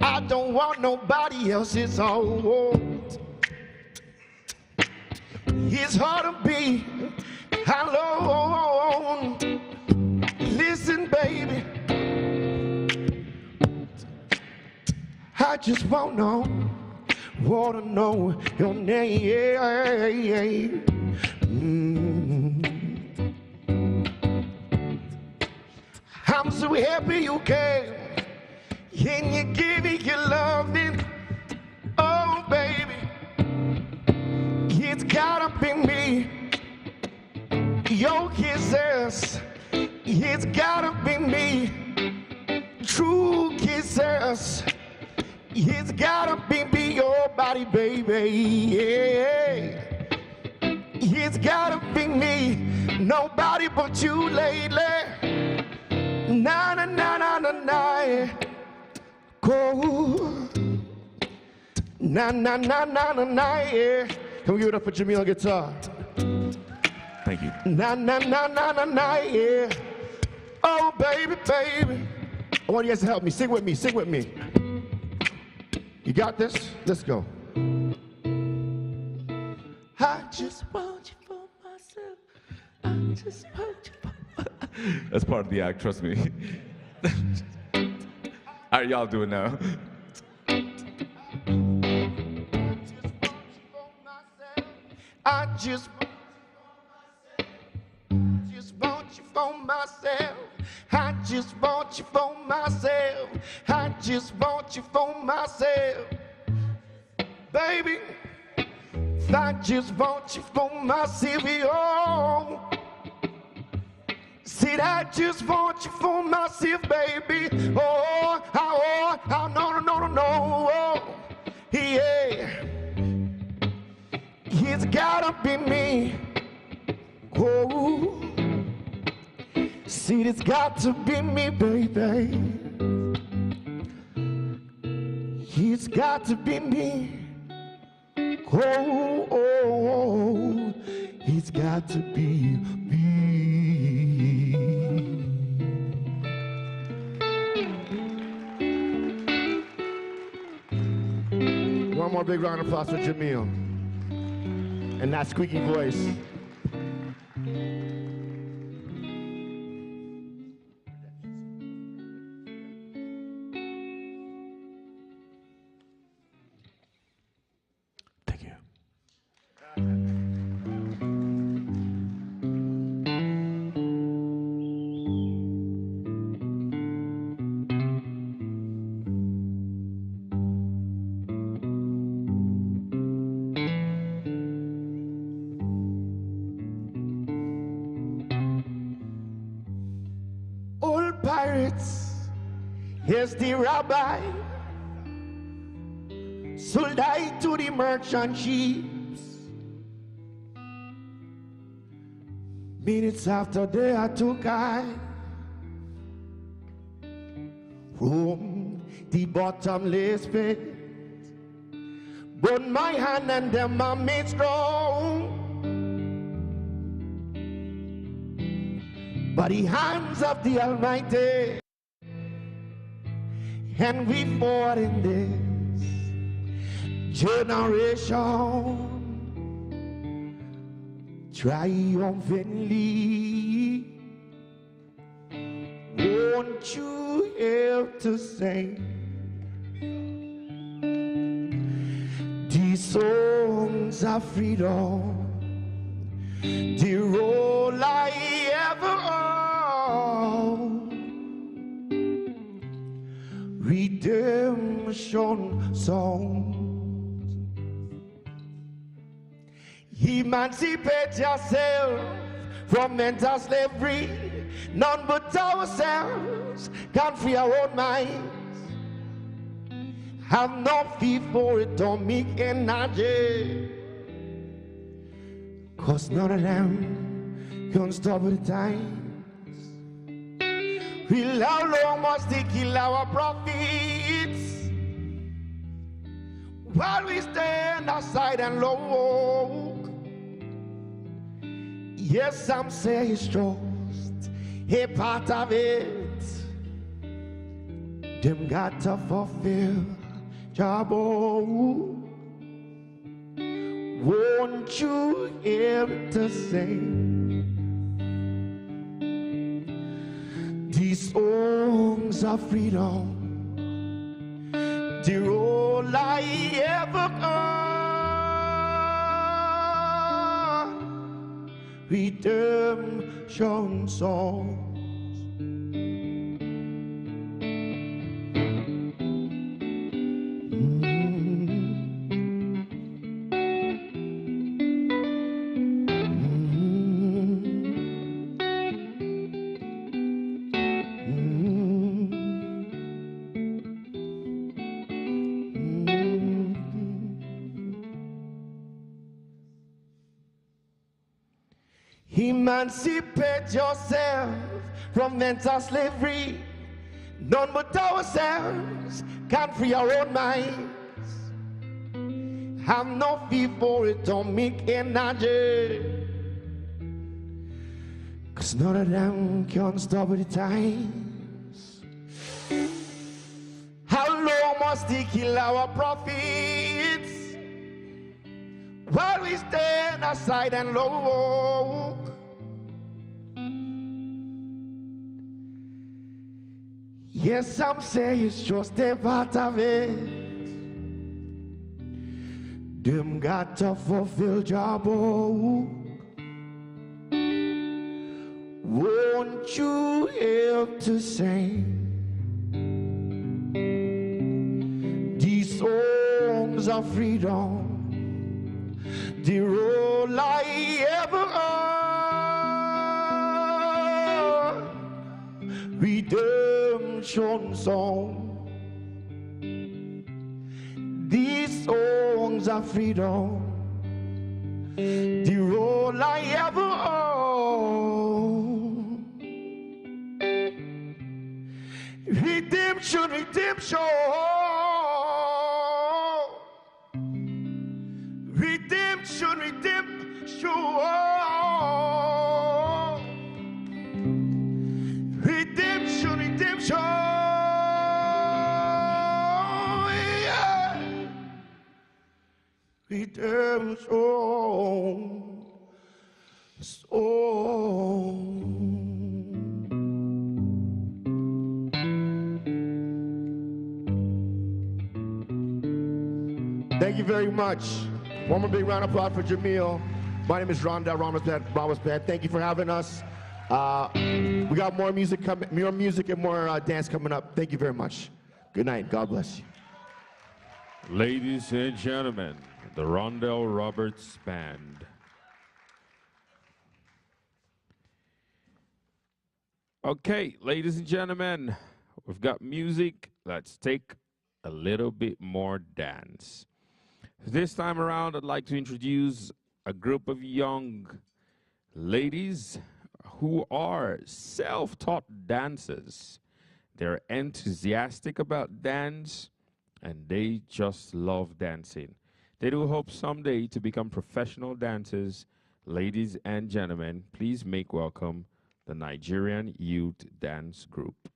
I don't want nobody else. It's all. It's hard to be alone. Listen, baby, I just wanna know your name. I'm so happy you came. Can you give me your loving? Oh, baby, gotta be me. Your kisses, it's gotta be me. True kisses, it's gotta be your body, baby. Yeah. It's gotta be me. Nobody but you lately. Na na na na na na. Go. Na na na na na na. Yeah. Can we give it up for Jamil on guitar? Thank you. Na na na na na na. Yeah. Oh baby, baby. I want you guys to help me. Sing with me. Sing with me. You got this? Let's go. I just want you for myself. I just want you for myself. That's part of the act, trust me. All right, y'all do it now. I just want you for myself. I just want you for myself. I just want you for myself. Baby, I just want you for myself. Oh. Said I just want you for myself, baby. Oh, no, no, no, no, no. Oh, yeah. It's gotta be me. Oh, see, it's got to be me, baby. It's got to be me. Oh, oh, oh, it's got to be me. One more big round of applause for Jamil. And that squeaky voice. Thank you. Old pirates, here's the rabbi, sold I to the merchant ships. Minutes after they I took I from the bottomless pit, but my hand and them are made strong by the hands of the Almighty. And we fought in this generation triumphantly. Won't you help to sing these songs of freedom? The role I ever own, redemption songs. Emancipate yourself from mental slavery. None but ourselves can free our own minds. Have no fear for atomic energy, 'cause none of them can stop the times. We'll how long must they kill our prophets while we stand aside and look? Yes, I'm saying it's just a part of it. Them got to fulfill job. Won't you hear to sing these songs of freedom? The role I ever earned, redemption songs. Emancipate yourself from mental slavery. None but ourselves can free our own minds. Have no fear for atomic energy, 'cause none of them can stop the times. How long must they kill our prophets while we stand aside and look? Yes, some say it's just a part of it. Them got to fulfill job. Won't you help to sing these songs of freedom, the role I ever earned, redemption song. These songs of freedom, the role I ever own. Redemption, redemption, redemption, redemption, redemption, redemption. Redemption song. Thank you very much. One more big round of applause for Jamil. My name is Rhonda Ramos Band. Thank you for having us. We got more music and more dance coming up. Thank you very much. Good night. God bless you. Ladies and gentlemen, the Rondell Roberts Band. Okay, ladies and gentlemen, we've got music. Let's take a little bit more dance. This time around, I'd like to introduce a group of young ladies who are self-taught dancers. They're enthusiastic about dance, and they just love dancing. They do hope someday to become professional dancers. Ladies and gentlemen, please make welcome the Nigerian Youth Dance Group.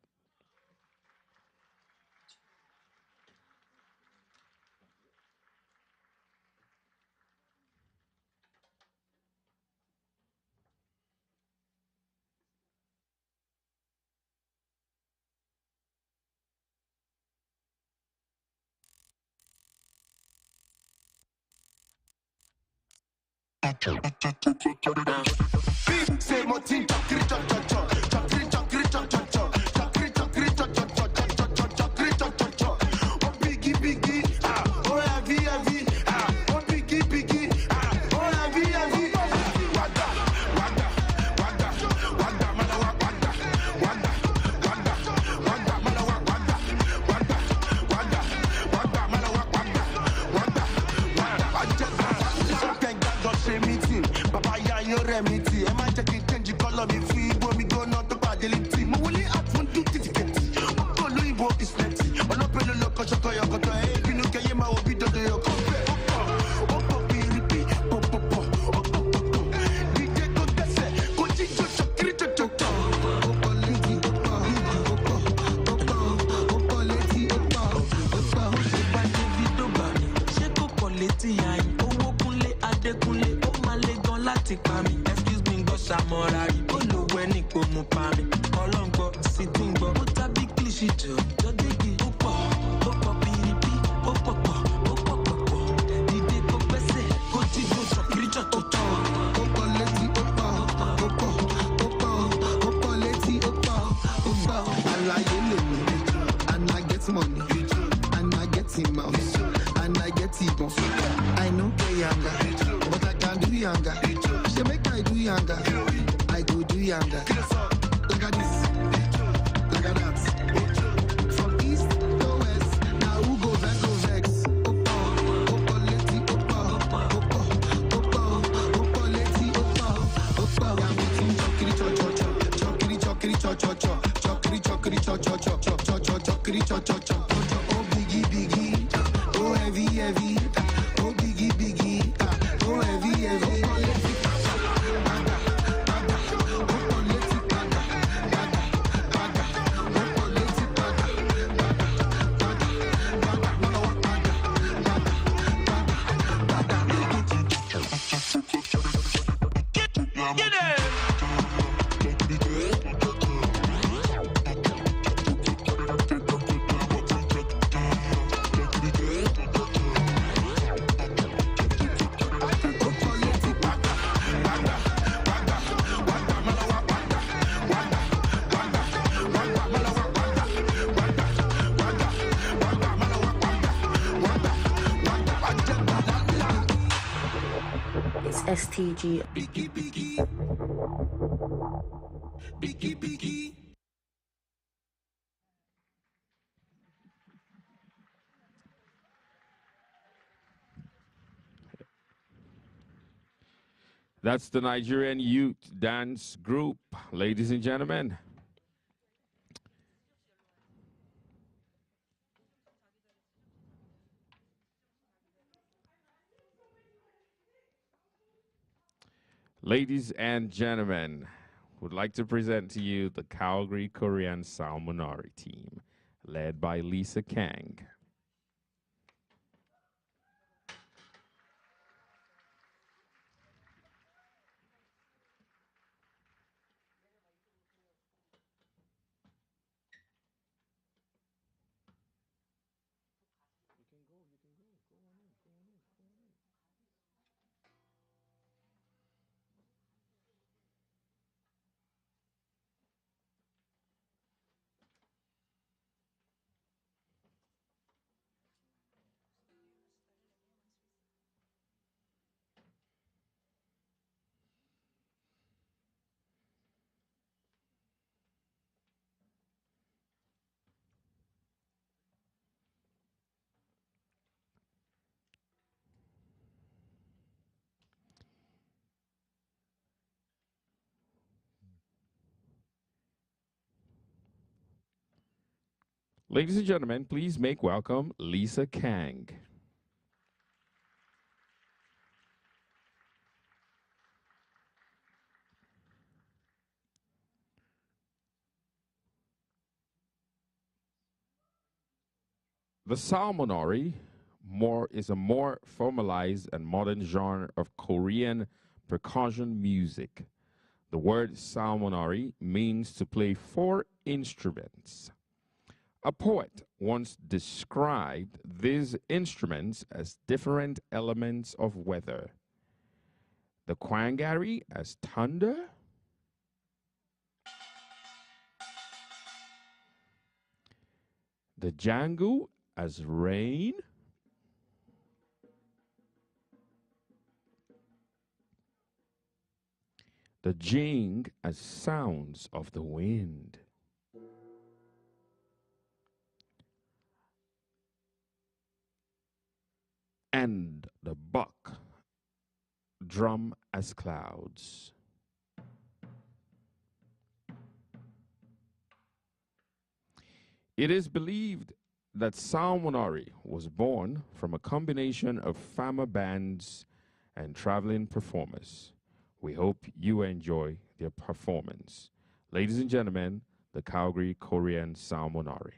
cho cho cho cho cho. Oh biggie biggie, oh heavy heavy. Oh biggie biggie, oh heavy heavy. It's STG. Biggie biggie, biggie biggie. That's the Nigerian youth dance group, ladies and gentlemen. Ladies and gentlemen, would like to present to you the Calgary Korean Salmonari team, led by Lisa Kang. Ladies and gentlemen, please make welcome Lisa Kang. The Salmonari is a more formalized and modern genre of Korean percussion music. The word Salmonari means to play 4 instruments. A poet once described these instruments as different elements of weather. The kwangari as thunder, the jangu as rain, the jing as sounds of the wind, and the buck drum as clouds. It is believed that Salmonari was born from a combination of farmer bands and traveling performers. We hope you enjoy their performance. Ladies and gentlemen, the Calgary Korean Salmonari.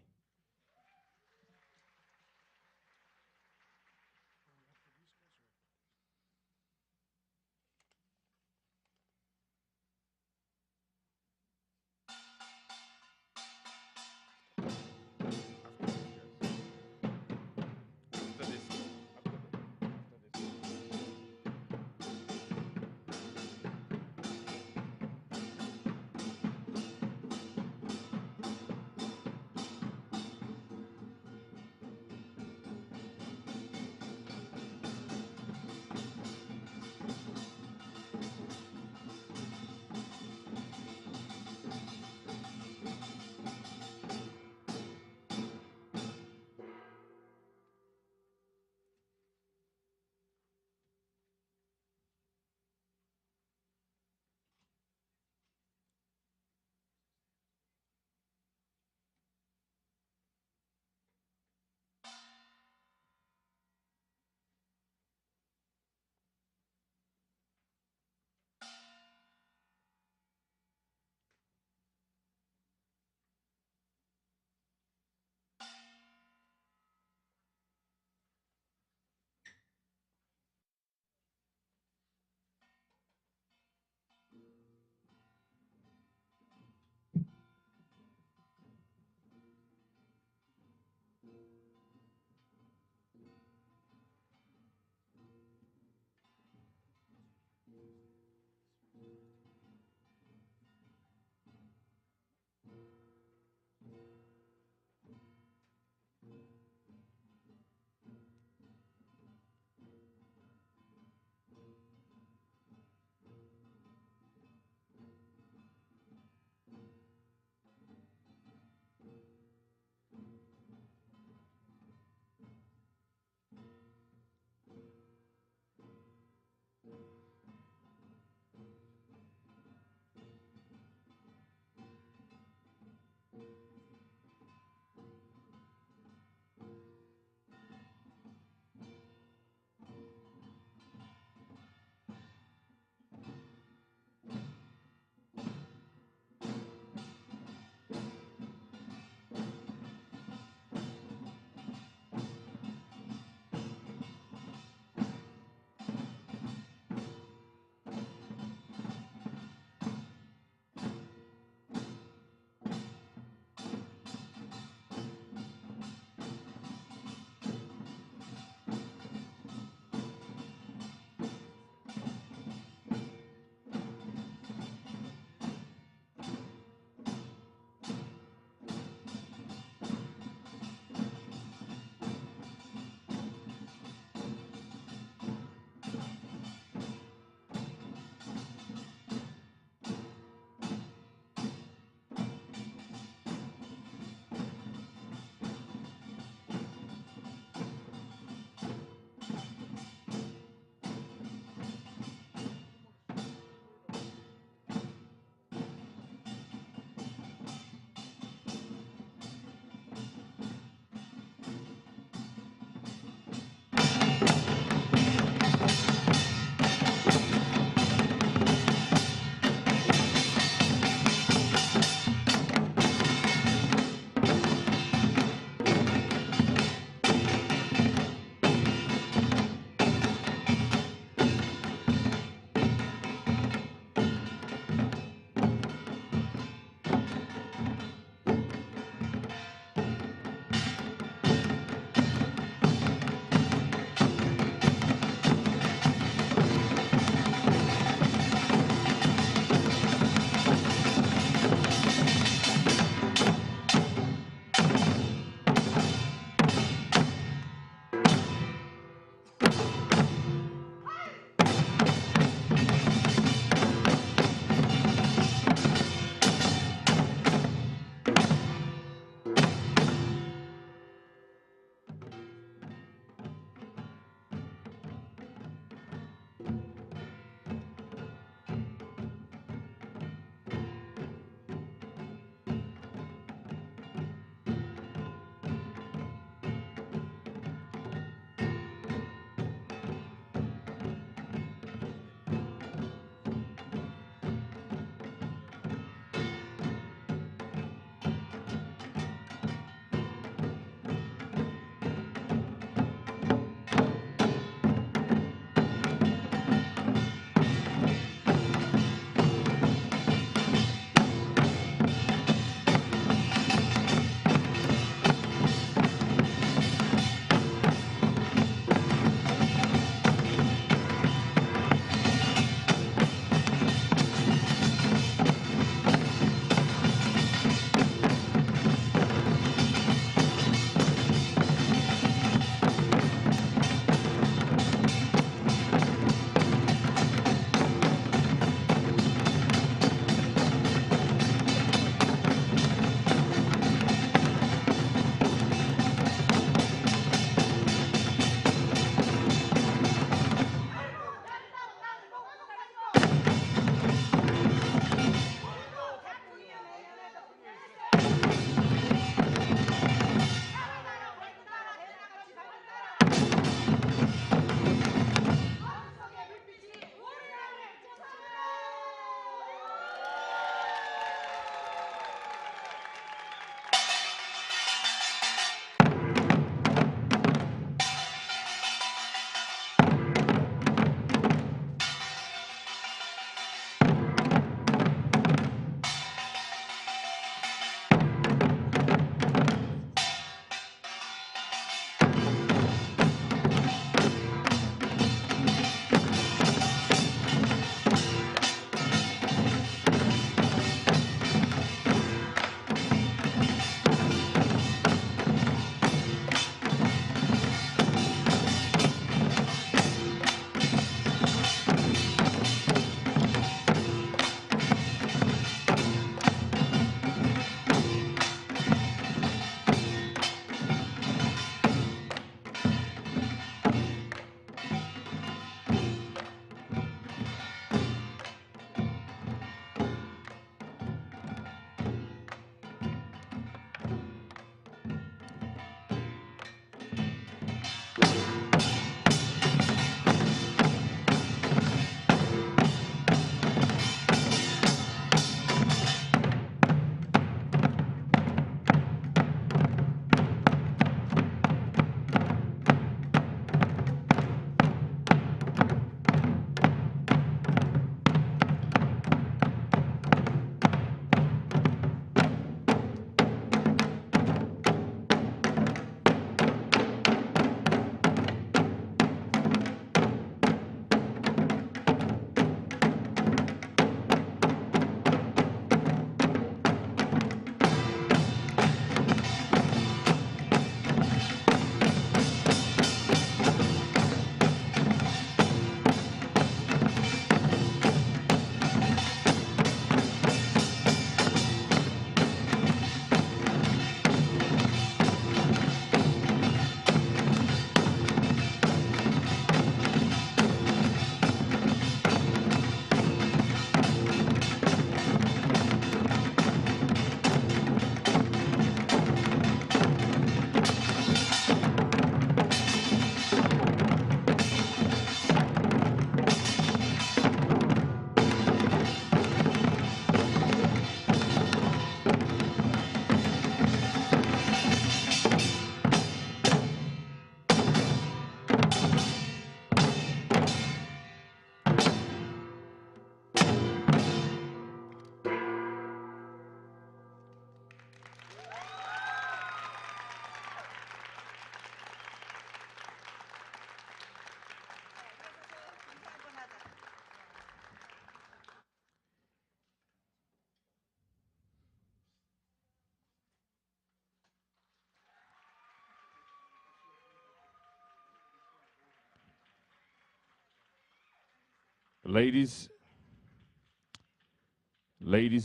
Ladies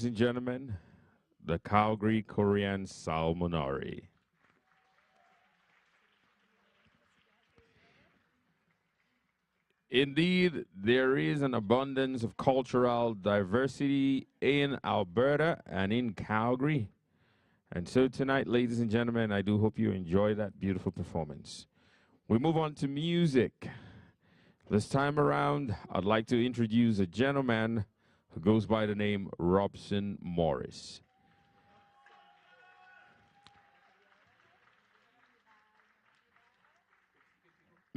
and gentlemen, the Calgary Korean Salmonari. Indeed, there is an abundance of cultural diversity in Alberta and in Calgary. And so tonight, ladies and gentlemen, I do hope you enjoy that beautiful performance. We move on to music. This time around, I'd like to introduce a gentleman who goes by the name Robson Morris.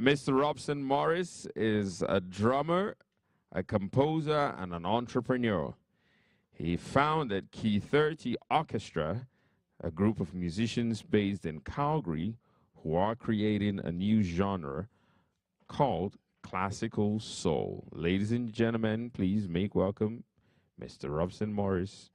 Mr. Robson Morris is a drummer, a composer, and an entrepreneur. He founded Key 30 Orchestra, a group of musicians based in Calgary who are creating a new genre called classical soul. Ladies and gentlemen, please make welcome Mr. Robson Morris.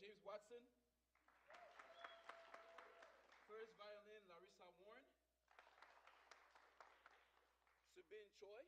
James Watson. First violin, Larissa Warren. Subin Choi.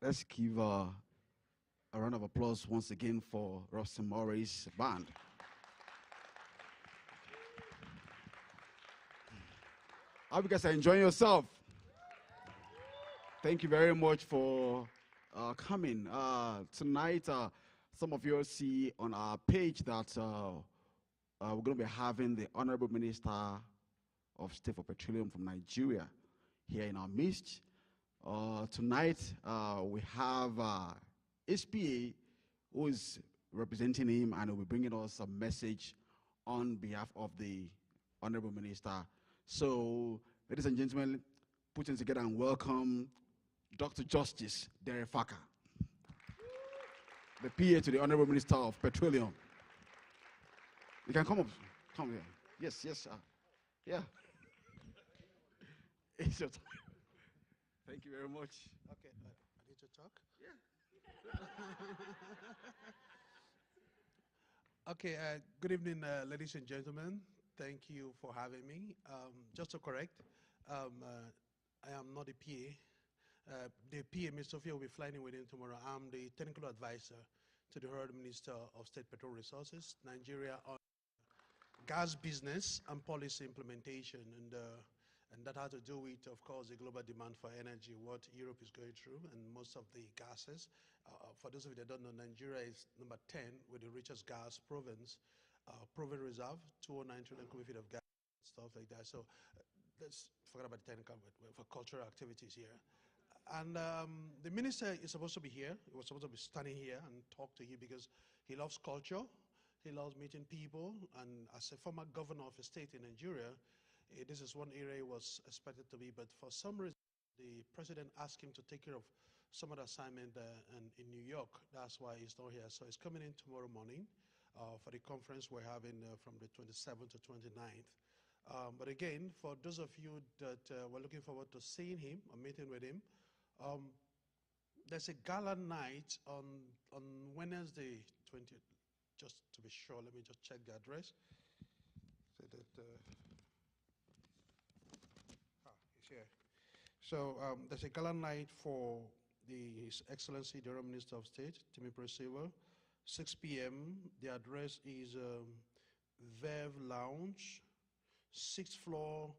Let's give a round of applause once again for Robson Murray's band. I hope you guys are enjoying yourself. Thank you very much for coming. Tonight, some of you will see on our page that we're going to be having the Honorable Minister of State for Petroleum from Nigeria here in our midst. Tonight, we have SPA who is representing him and will be bringing us a message on behalf of the Honorable Minister. So, ladies and gentlemen, put them together and welcome Dr. Justice Deerfoot, the PA to the Honorable Minister of Petroleum. You can come up, come here. Yes, yes, yeah. It's your time. Thank you very much. Okay, I need to talk? Yeah. Okay, good evening, ladies and gentlemen. Thank you for having me. Just to correct, I am not a PA. The PA, Ms. Sophia, will be flying in with him tomorrow. I'm the technical advisor to the Honorable Minister of State Petroleum Resources, Nigeria, on gas business and policy implementation. And that had to do with, of course, the global demand for energy, what Europe is going through, and most of the gases. For those of you that don't know, Nigeria is number 10 with the richest gas province, proven reserve, 209 trillion cubic feet of gas, stuff like that. So let's forget about the technical, for cultural activities here. And the minister is supposed to be here. He was supposed to be standing here and talk to you because he loves culture. He loves meeting people. And as a former governor of a state in Nigeria, this is one area he was expected to be, but for some reason, the president asked him to take care of some other assignment in New York. That's why he's not here. So he's coming in tomorrow morning for the conference we're having from the 27th to 29th. But again, for those of you that were looking forward to seeing him or meeting with him, there's a gala night on Wednesday 20th. Just to be sure, let me just check the address. So that. Here. So there's a gala night for His Excellency the Honorable Minister of State, Timi Silva, 6 p.m. The address is Verve Lounge, 6th floor,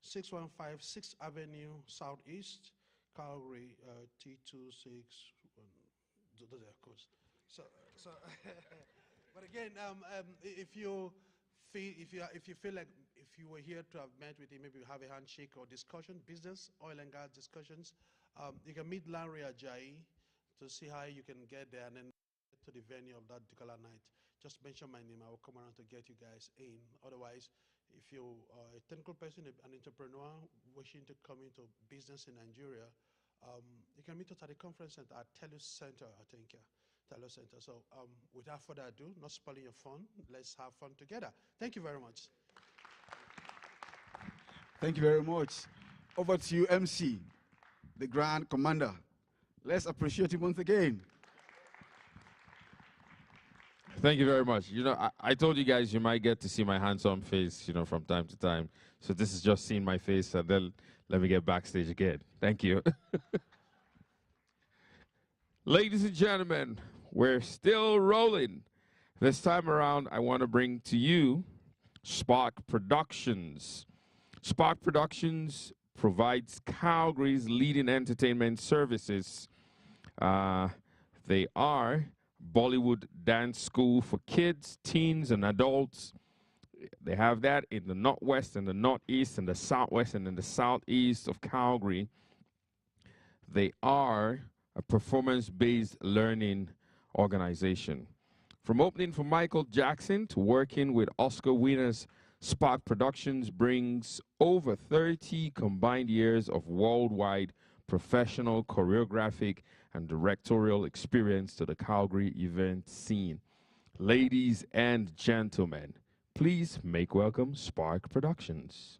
615 6th Avenue Southeast, Calgary, T261. Those are of course. So but again, if you feel like if you were here to have met with him, maybe have a handshake or discussion, business, oil and gas discussions, you can meet Lanre Ajayi to see how you can get there and then get to the venue of that particular night. Just mention my name. I will come around to get you guys in. Otherwise, if you're a technical person, an entrepreneur wishing to come into business in Nigeria, you can meet us at the conference center at Telus Center, I think, Telus Center. So without further ado, not spoiling your fun, let's have fun together. Thank you very much. Thank you very much. Over to you, MC, the Grand Commander. Let's appreciate him once again. Thank you very much. You know, I told you guys you might get to see my handsome face, you know, from time to time. So this is just seeing my face, and then let me get backstage again. Thank you. Ladies and gentlemen, we're still rolling. This time around, I want to bring to you Spark Productions. Spark Productions provides Calgary's leading entertainment services. They are Bollywood dance school for kids, teens, and adults. They have that in the northwest and the northeast and the southwest and in the southeast of Calgary. They are a performance-based learning organization. From opening for Michael Jackson to working with Oscar winners, Spark Productions brings over 30 combined years of worldwide professional choreographic and directorial experience to the Calgary event scene. Ladies and gentlemen, please make welcome Spark Productions.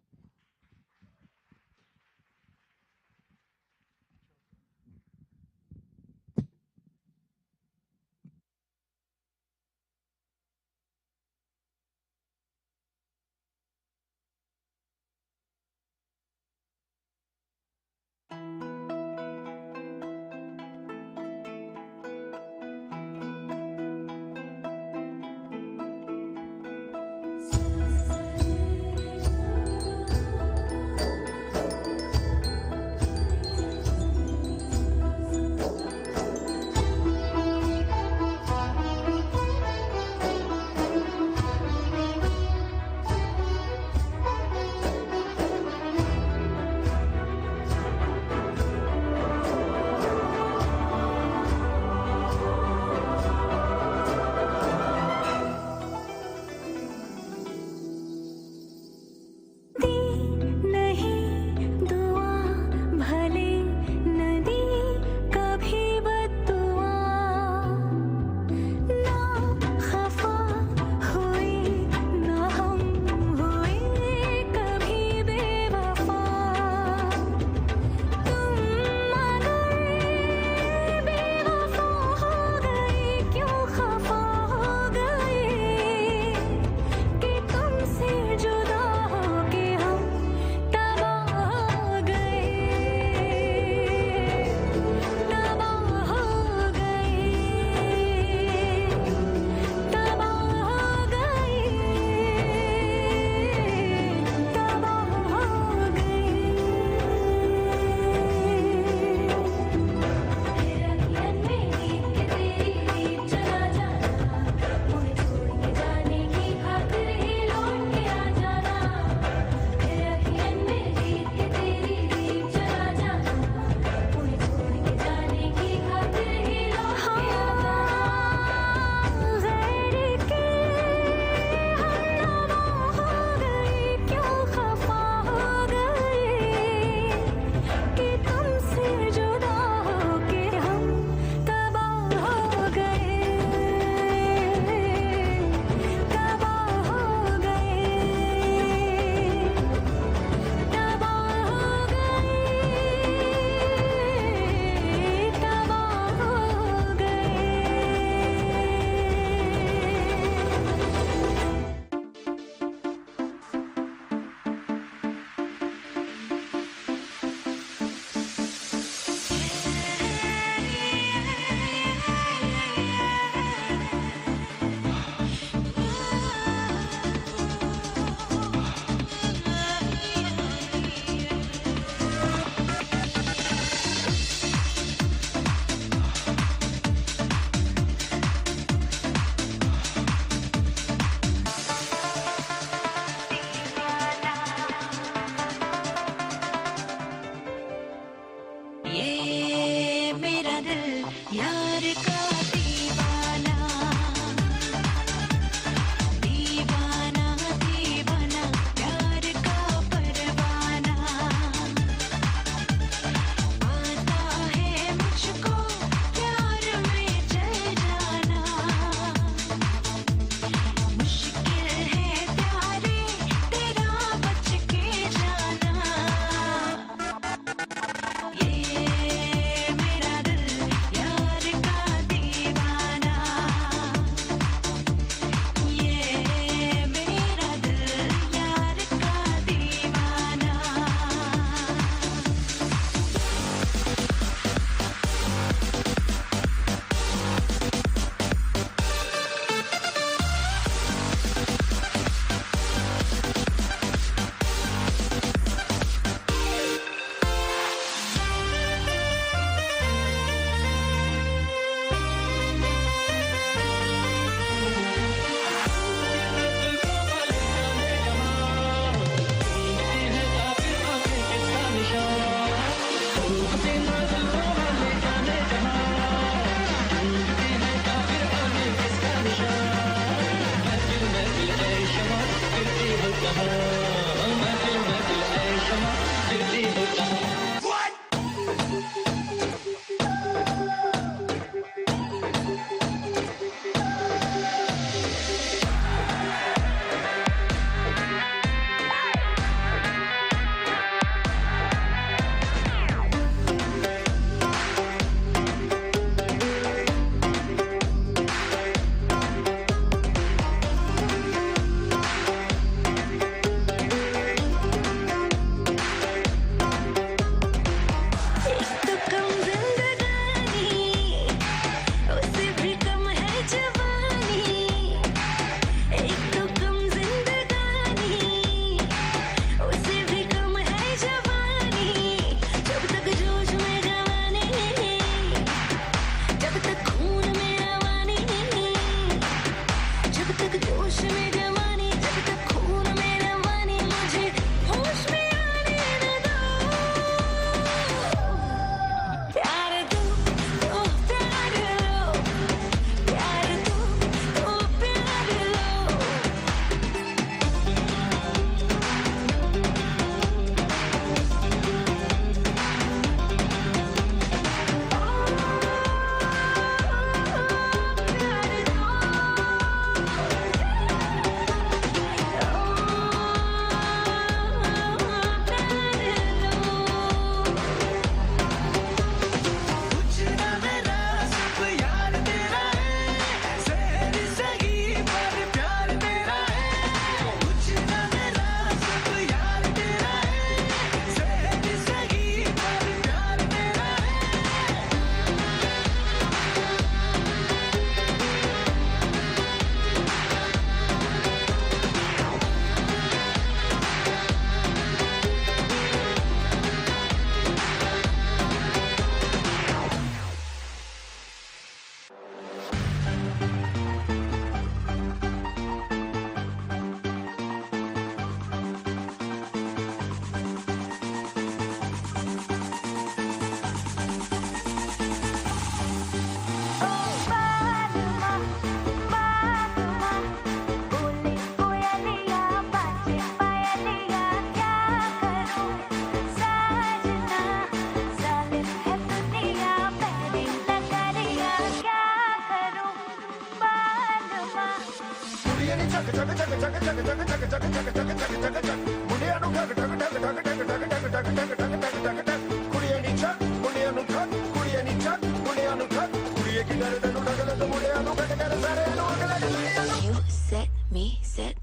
set me, set,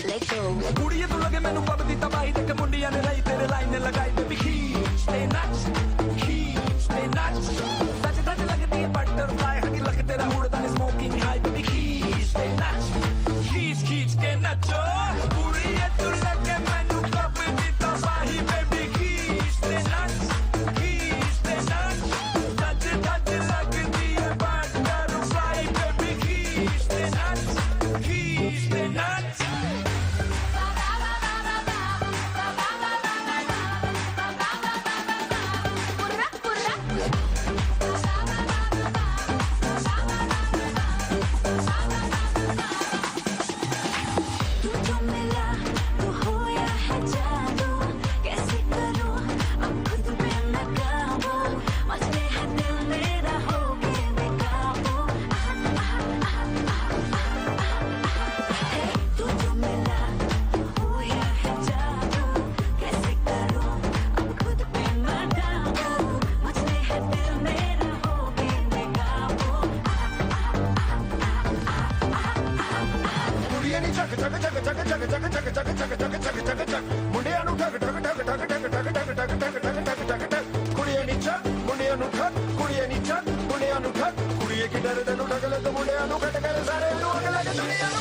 let go. Kudiye tu lage mainu pabdi tabahi dek mundiya ne rahi tere line lagai baby stay nuts, stay nuts. Sach lagdi hai butterfly hagi lag tera udda smoking high baby stay nuts, ke nacho. Kudiye tu lage mainu pabdi tabahi baby stay nuts, stay nuts. Sach lagdi hai butterfly baby stay nuts, stay nuts.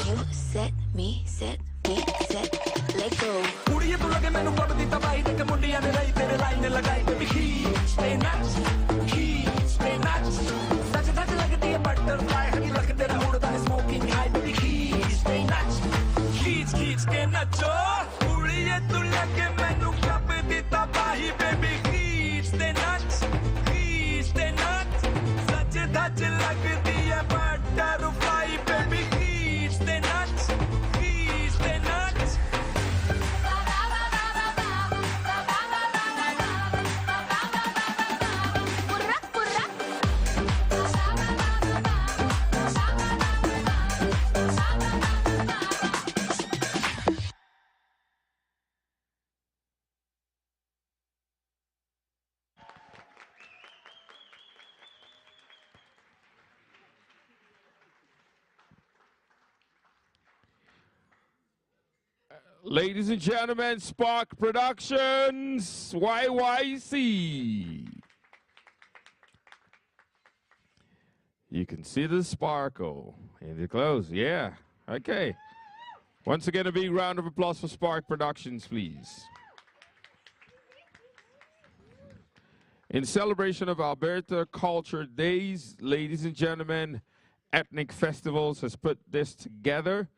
You set me, let go. Kudiye tu lage mainu pabdi tabahi dek mundiya ne rahi tere line lagai baby stay nuts, stay nuts. Sach lagdi hai butterfly hagi lag tera udda smoking high baby stay nuts, ke nacho. Kudiye tu lage mainu pabdi tabahi baby stay nuts, stay nuts. Sach lagdi hai butterfly baby stay nuts, stay nuts. Ladies and gentlemen, Spark Productions, YYC. You can see the sparkle in the clothes. Yeah, okay. Once again, a big round of applause for Spark Productions, please. In celebration of Alberta Culture Days, ladies and gentlemen, Ethnik Festivals has put this together.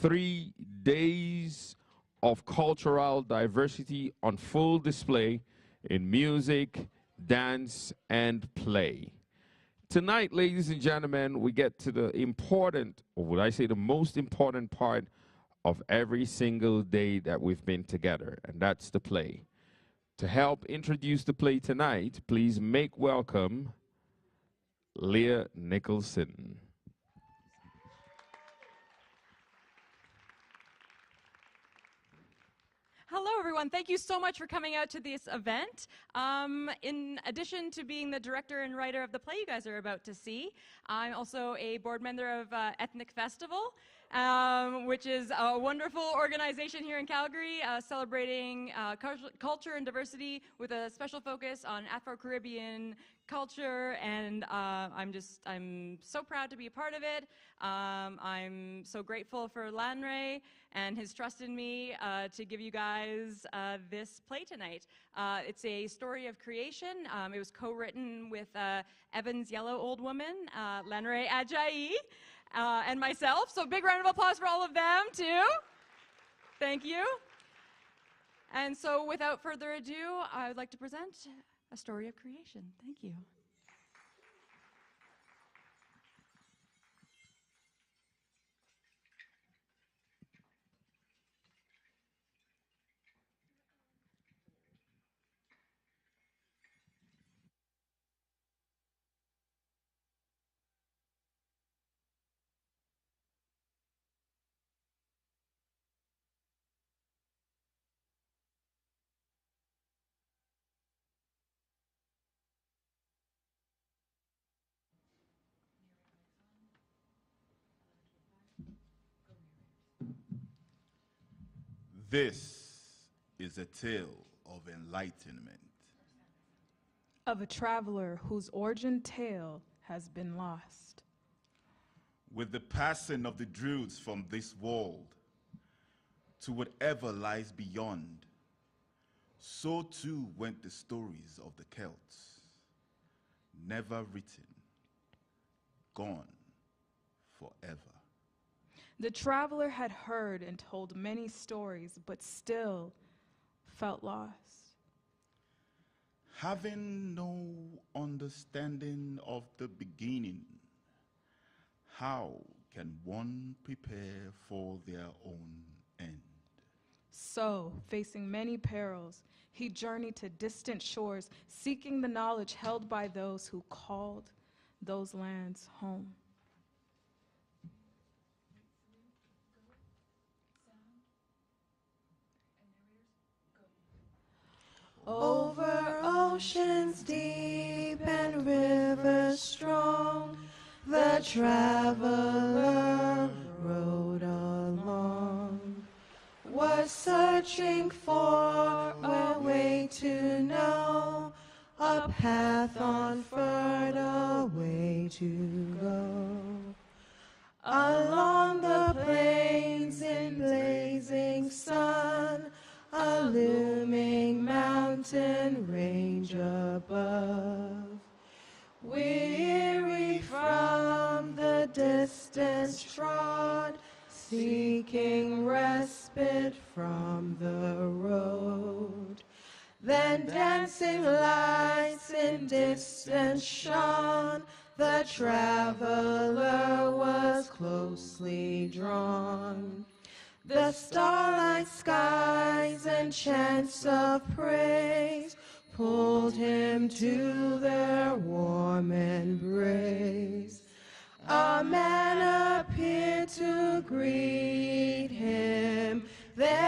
3 days of cultural diversity on full display in music, dance, and play. Tonight, ladies and gentlemen, we get to the important, or would I say the most important part of every single day that we've been together, and that's the play. To help introduce the play tonight, please make welcome Leah Nicholson. Hello, everyone. Thank you so much for coming out to this event. In addition to being the director and writer of the play you guys are about to see, I'm also a board member of Ethnik Festival, which is a wonderful organization here in Calgary, celebrating culture and diversity with a special focus on Afro-Caribbean culture, and I'm so proud to be a part of it. I'm so grateful for Lanre and his trust in me to give you guys this play tonight. It's a story of creation. It was co-written with Evan's Yellow Old Woman, Lanre Ajayi, and myself. So big round of applause for all of them too. Thank you. And so without further ado, I would like to present a story of creation. Thank you. This is a tale of enlightenment. Of a traveler whose origin tale has been lost. With the passing of the druids from this world to whatever lies beyond, so too went the stories of the Celts, never written, gone forever. The traveler had heard and told many stories, but still felt lost. Having no understanding of the beginning, how can one prepare for their own end? So, facing many perils, he journeyed to distant shores, seeking the knowledge held by those who called those lands home. Over oceans deep and rivers strong, the traveler rode along, was searching for a way to know, a path on further way to go. Along the plains in blazing sun, a looming mountain range above. Weary from the distance trod, seeking respite from the road. Then dancing lights in distance shone, the traveler was closely drawn. The starlight skies and chants of praise pulled him to their warm embrace. A man appeared to greet him there,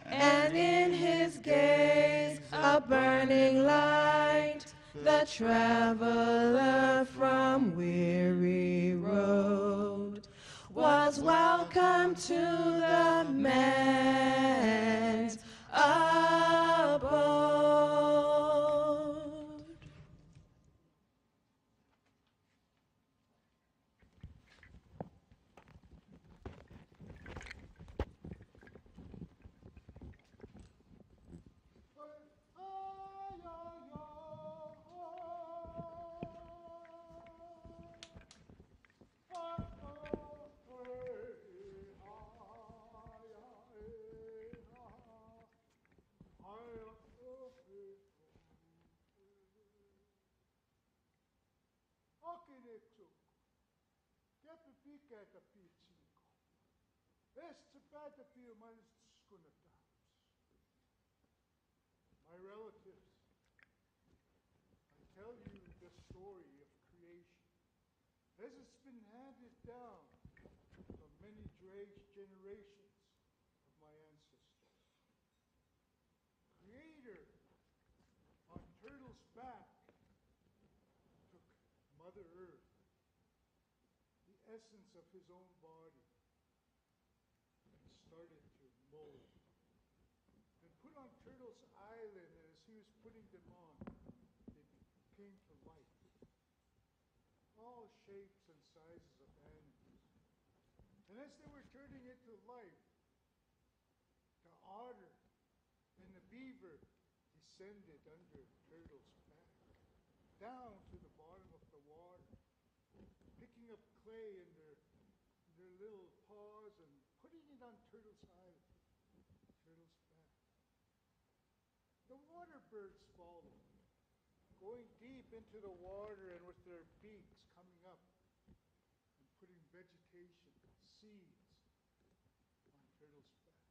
and in his gaze a burning light, the traveler from weary road was welcome to the man's abode. My relatives, I tell you the story of creation as it's been handed down from many generations of my ancestors. Creator on Turtle's back took Mother Earth, the essence of his own body, and started to mold. And put on Turtle's island, and as he was putting them on, they came to life. All shapes and sizes of animals. And as they were turning into life, the otter and the beaver descended under Turtle's back, down to the bottom of the water, picking up clay in their little paws and putting it on Turtle's island, Turtle's back. The water birds followed, going deep into the water and with their beaks coming up and putting vegetation, seeds on Turtle's back.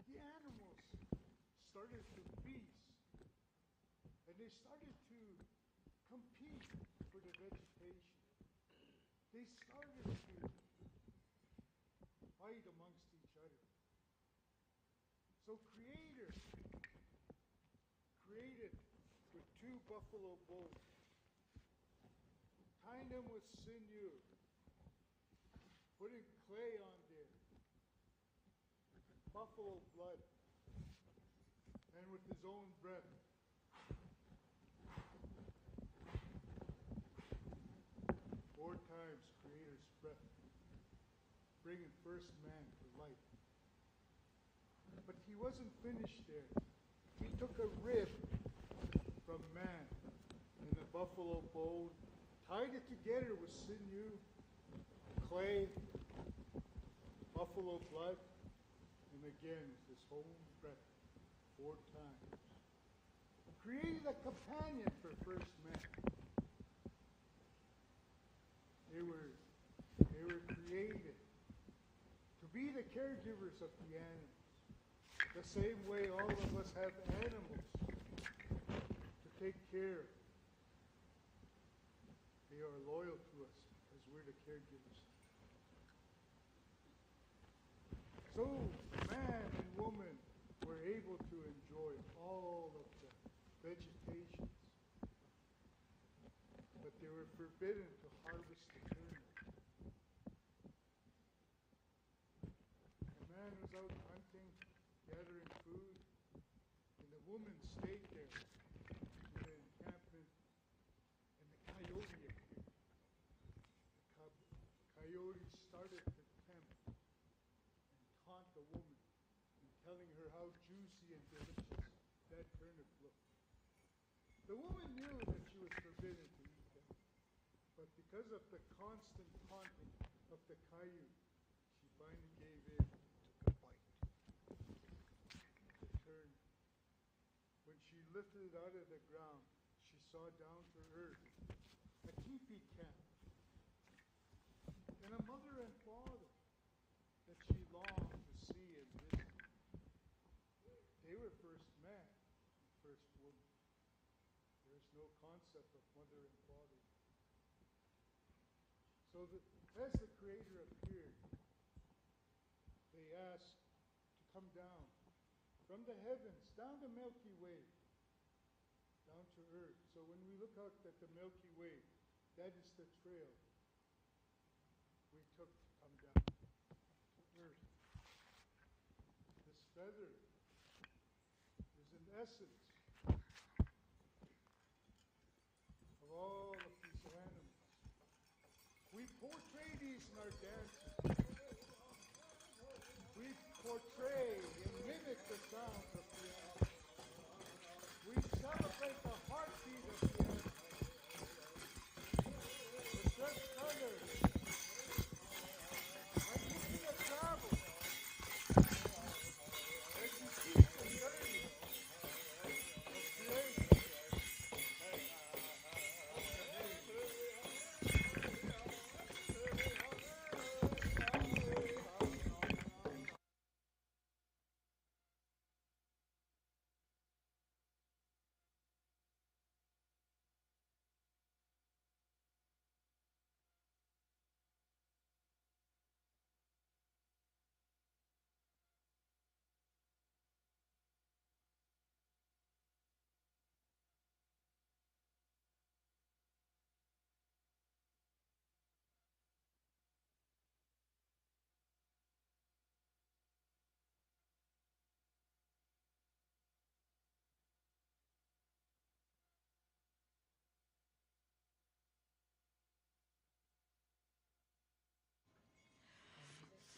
The animals started to feast, and they started to compete for the vegetation. They started to fight amongst each other. So Creator created with two buffalo bulls, tying them with sinew, putting clay on there, buffalo blood and with his own breath. 4 times Creator's breath, bringing first man to life. But he wasn't finished there. He took a rib from man and a buffalo bone, tied it together with sinew, clay, buffalo blood, and again with his own breath 4 times. Created a companion for first man. They were created to be the caregivers of the animals. The same way all of us have animals to take care of. They are loyal to us because we're the caregivers. So man and woman were able to enjoy all of the vegetations, but they were forbidden to harvest the kernel. The man was out hunting, gathering food, and the woman stayed there in the encampment, and the coyote appeared. The coyote started to tempt and taunt the woman, and telling her how juicy and delicious that turnip looked. The woman knew that she was forbidden to eat them, but because of the constant taunting of the coyote, she finally gave in and took a bite. It turned. When she lifted it out of the ground, she saw down to earth a teepee camp and a mother and father that she longed to see and visit. They were first man and first woman. There's no concept of mother and father. So that as the Creator appeared, they asked to come down from the heavens, down the Milky Way, down to earth. So when we look out at the Milky Way, that is the trail we took to come down to earth. This feather is an essence of all of these animals. We portray these in our dances. We portray and mimic the sounds of the animals. We celebrate the heartbeat of the animals. The fresh colors. Like looking at travel. As you see the journey of creation.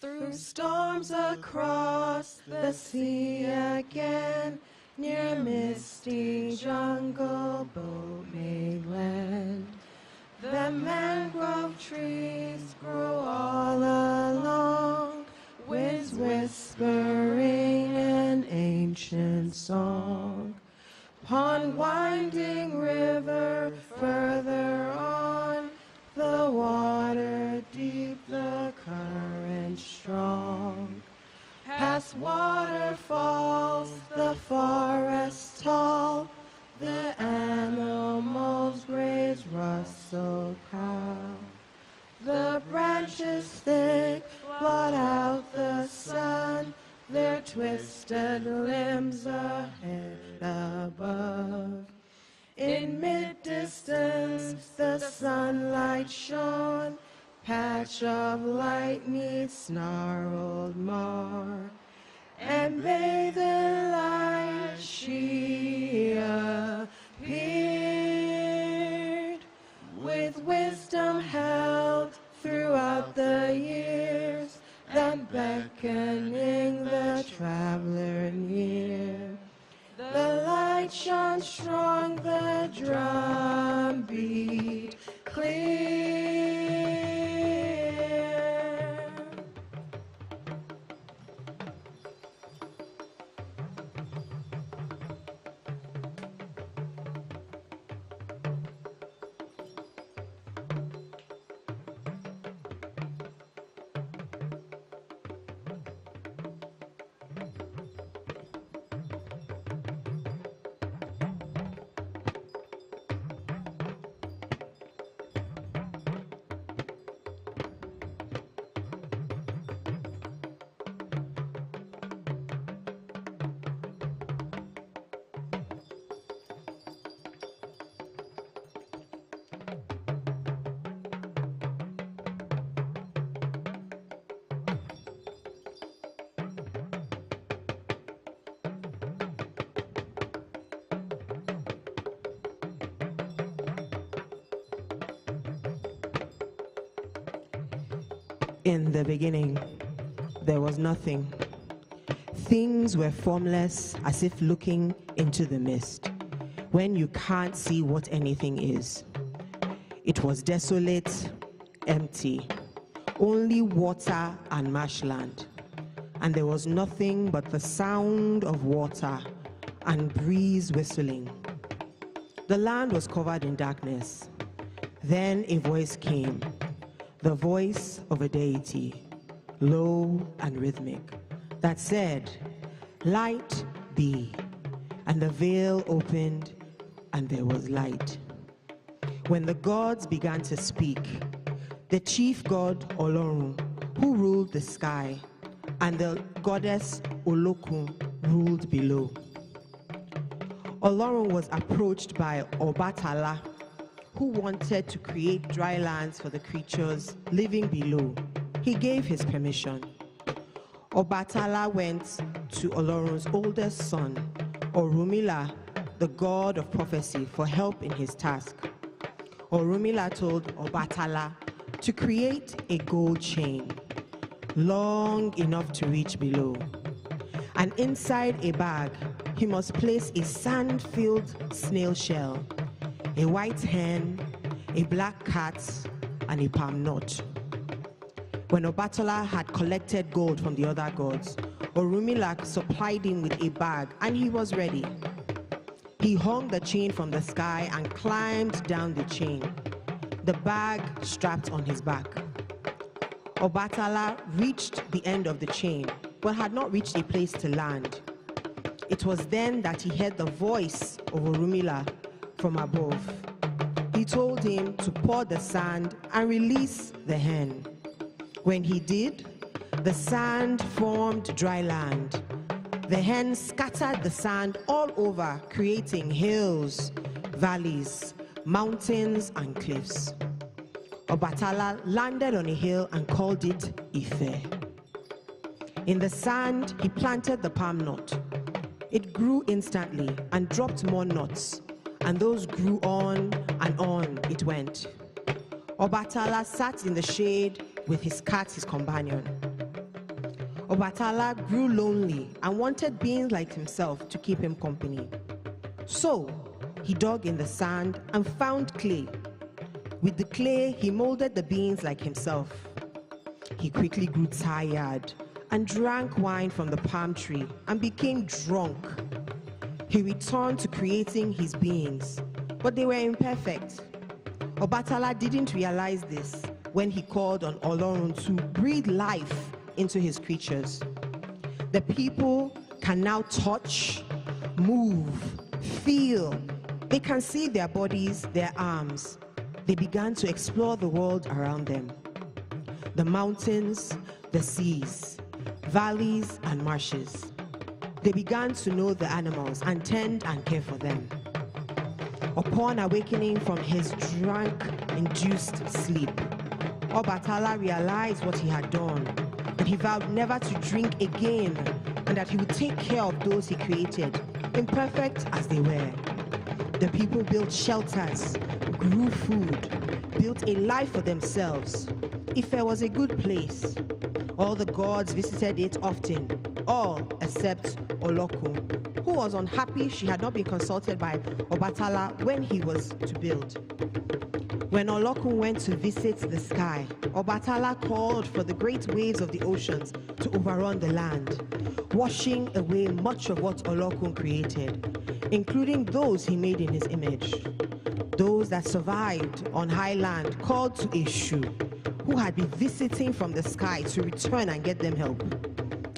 Through storms across the sea again, near misty jungle boat may land. The mangrove trees grow all along, winds whispering an ancient song. Pond winding river further on, the water deep, the current strong. Past waterfalls, the forest tall, the animals graze rustle cow. The branches thick blot out the sun, their twisted limbs ahead above. In mid-distance the sunlight shone, patch of light meets snarled mar. and bathed in light she appeared, with wisdom held throughout the years, then beckoning the traveler near. The light shone strong, the drum beat clear. In the beginning, there was nothing. Things were formless, as if looking into the mist, when you can't see what anything is. It was desolate, empty, only water and marshland. And there was nothing but the sound of water and breeze whistling. The land was covered in darkness. Then a voice came, the voice of a deity, low and rhythmic, that said, "Light be." And the veil opened, and there was light. When the gods began to speak, the chief god Olorun, who ruled the sky, and the goddess Olokun ruled below. Olorun was approached by Obatala, who wanted to create dry lands for the creatures living below. He gave his permission. Obatala went to Olorun's oldest son, Orunmila, the god of prophecy, for help in his task. Orunmila told Obatala to create a gold chain, long enough to reach below. And inside a bag, he must place a sand-filled snail shell, a white hen, a black cat, and a palm nut. When Obatala had collected gold from the other gods, Orunmila supplied him with a bag, and he was ready. He hung the chain from the sky and climbed down the chain, the bag strapped on his back. Obatala reached the end of the chain, but had not reached a place to land. It was then that he heard the voice of Orunmila from above. He told him to pour the sand and release the hen. When he did, the sand formed dry land. The hen scattered the sand all over, creating hills, valleys, mountains, and cliffs. Obatala landed on a hill and called it Ife. In the sand, he planted the palm nut. It grew instantly and dropped more nuts, and those grew on and on it went. Obatala sat in the shade with his cat, his companion. Obatala grew lonely and wanted beings like himself to keep him company. So he dug in the sand and found clay. With the clay, he molded the beings like himself. He quickly grew tired and drank wine from the palm tree and became drunk. He returned to creating his beings, but they were imperfect. Obatala didn't realize this when he called on Olorun to breathe life into his creatures. The people can now touch, move, feel. They can see their bodies, their arms. They began to explore the world around them. The mountains, the seas, valleys, and marshes. They began to know the animals and tend and care for them. Upon awakening from his drunk-induced sleep, Obatala realized what he had done, and he vowed never to drink again and that he would take care of those he created, imperfect as they were. The people built shelters, grew food, built a life for themselves. Ife was a good place. All the gods visited it often, all except Olokun, who was unhappy she had not been consulted by Obatala when he was to build. When Olokun went to visit the sky, Obatala called for the great waves of the oceans to overrun the land, washing away much of what Olokun created, including those he made in his image. Those that survived on high land called to Eshu, who had been visiting from the sky, to return and get them help.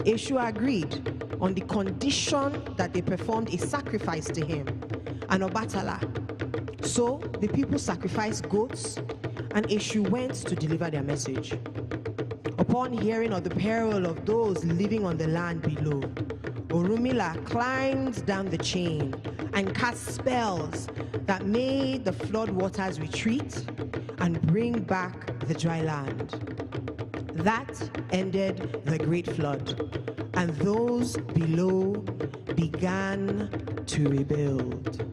Eshu agreed on the condition that they performed a sacrifice to him and Obatala. So the people sacrificed goats, and Eshu went to deliver their message. Upon hearing of the peril of those living on the land below, Orunmila climbed down the chain and cast spells that made the flood waters retreat and bring back the dry land. That ended the great flood, and those below began to rebuild.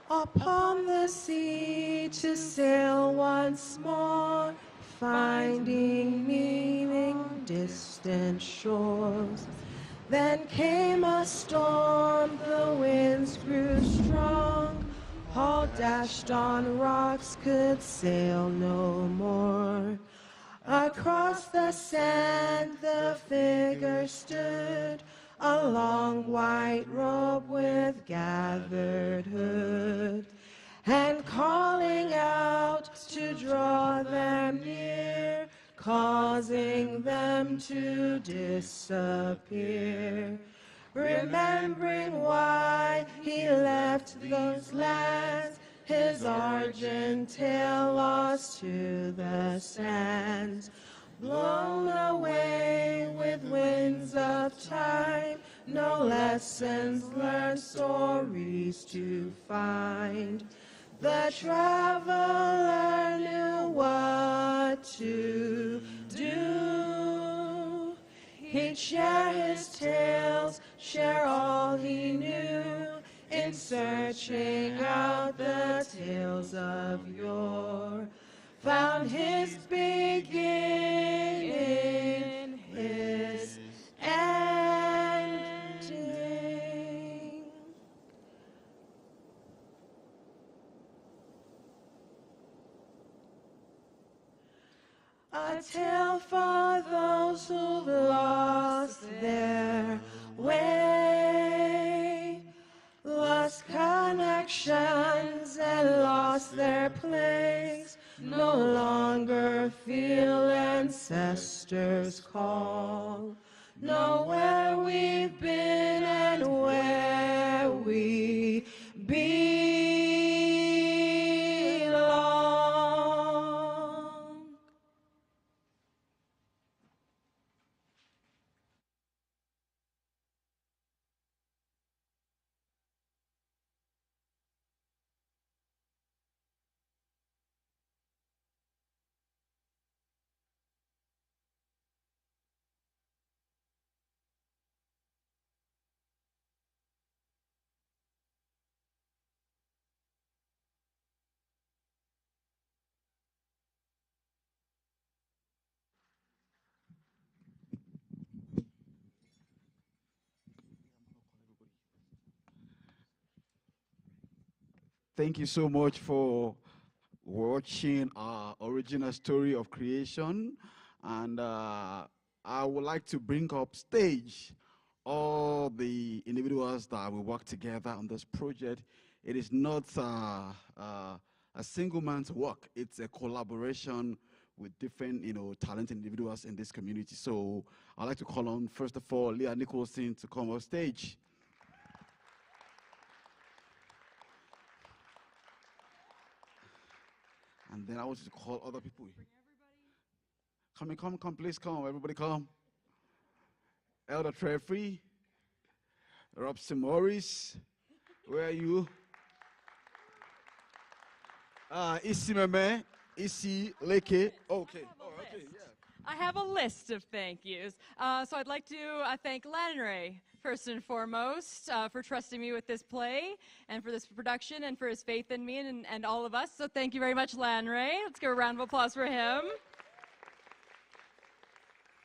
Upon the sea to sail once more, finding meaning distant shores. Then came a storm, the winds grew strong, all dashed on rocks, could sail no more. Across the sand the figure stood, a long white robe with gathered hood, and calling out to draw them near, causing them to disappear. Remembering why he left those lands, his argent tail lost to the sands. Blown away with winds of time, no lessons learned, stories to find. The traveler knew what to do. He'd share his tales, share all he knew, in searching out the tales of yore. Found his beginning, his ending. A tale for those who've lost their way, lost connections and lost their place, no longer feel ancestors' call, know where we've been and where we belong. Thank you so much for watching our original story of creation. And I would like to bring up stage all the individuals that will work together on this project. It is not a a single man's work. It's a collaboration with different, talented individuals in this community. So I'd like to call on, first of all, Leah Nicholson to come on stage. And then I want you to call other people. Come, please come, everybody come. Elder Treferry, Robson Morris, where are you? Issy Meme, Issy Leke. Okay. I have a list of thank yous. So I'd like to thank Lanre, first and foremost, for trusting me with this play and for this production and for his faith in me and all of us. So thank you very much, Lanre. Let's give a round of applause for him.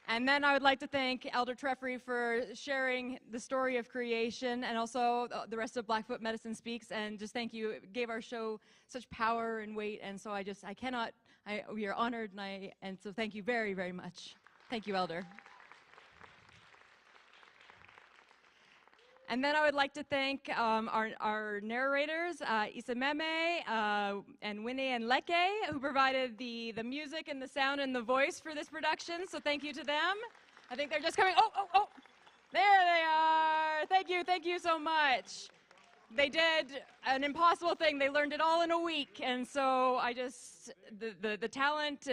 And then I would like to thank Elder Treferry for sharing the story of creation and also the rest of Blackfoot Medicine Speaks, and just thank you. It gave our show such power and weight, and so we are honored, and so thank you very, very much. Thank you, Elder. And then I would like to thank our narrators, Isameme and Winnie and Leke, who provided the music and the sound and the voice for this production. So thank you to them. I think they're just coming. Oh, there they are. Thank you so much. They did an impossible thing. They learned it all in a week. And so the talent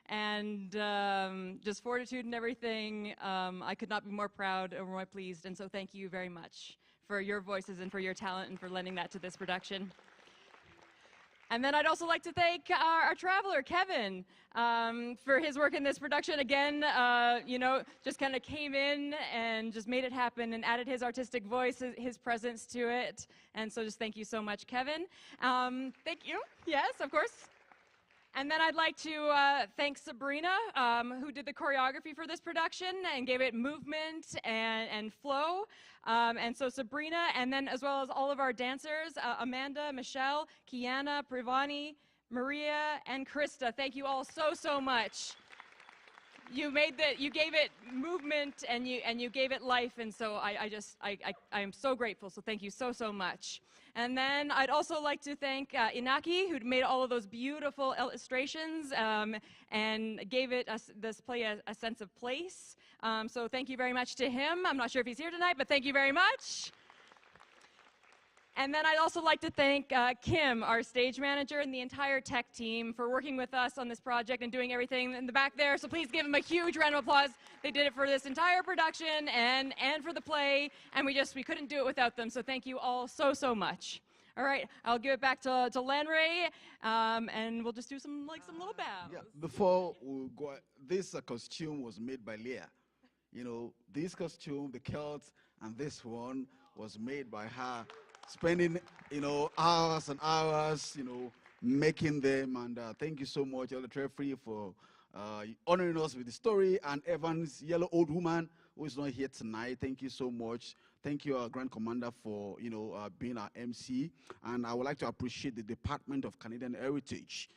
and just fortitude and everything, I could not be more proud or more pleased. And so thank you very much for your voices and for your talent and for lending that to this production. And then I'd also like to thank our traveler, Kevin, for his work in this production. Again, just kind of came in and just made it happen and added his artistic voice, his presence to it. And so just thank you so much, Kevin. Thank you. Yes, of course. And then I'd like to thank Sabrina, who did the choreography for this production and gave it movement and flow. And so Sabrina, and then as well as all of our dancers, Amanda, Michelle, Kiana, Privani, Maria, and Krista. Thank you all so much. You gave it movement and you gave it life, and so I am so grateful. So thank you so much. And then I'd also like to thank Inaki, who made all of those beautiful illustrations and gave this play a sense of place. So thank you very much to him. I'm not sure if he's here tonight, but thank you very much. And then I'd also like to thank Kim, our stage manager, and the entire tech team for working with us on this project and doing everything in the back there. So please give them a huge round of applause. They did it for this entire production and for the play, and we couldn't do it without them. So thank you all so much. All right, I'll give it back to Lanre, and we'll just do some little bows. Yeah, before we go, this costume was made by Leah. This costume, the kilt, and this one was made by her. Spending, hours and hours, making them. And thank you so much, Elder Treferry, for honoring us with the story. And Evans, yellow old woman, who is not here tonight. Thank you so much. Thank you, our Grand Commander, for being our MC. And I would like to appreciate the Department of Canadian Heritage,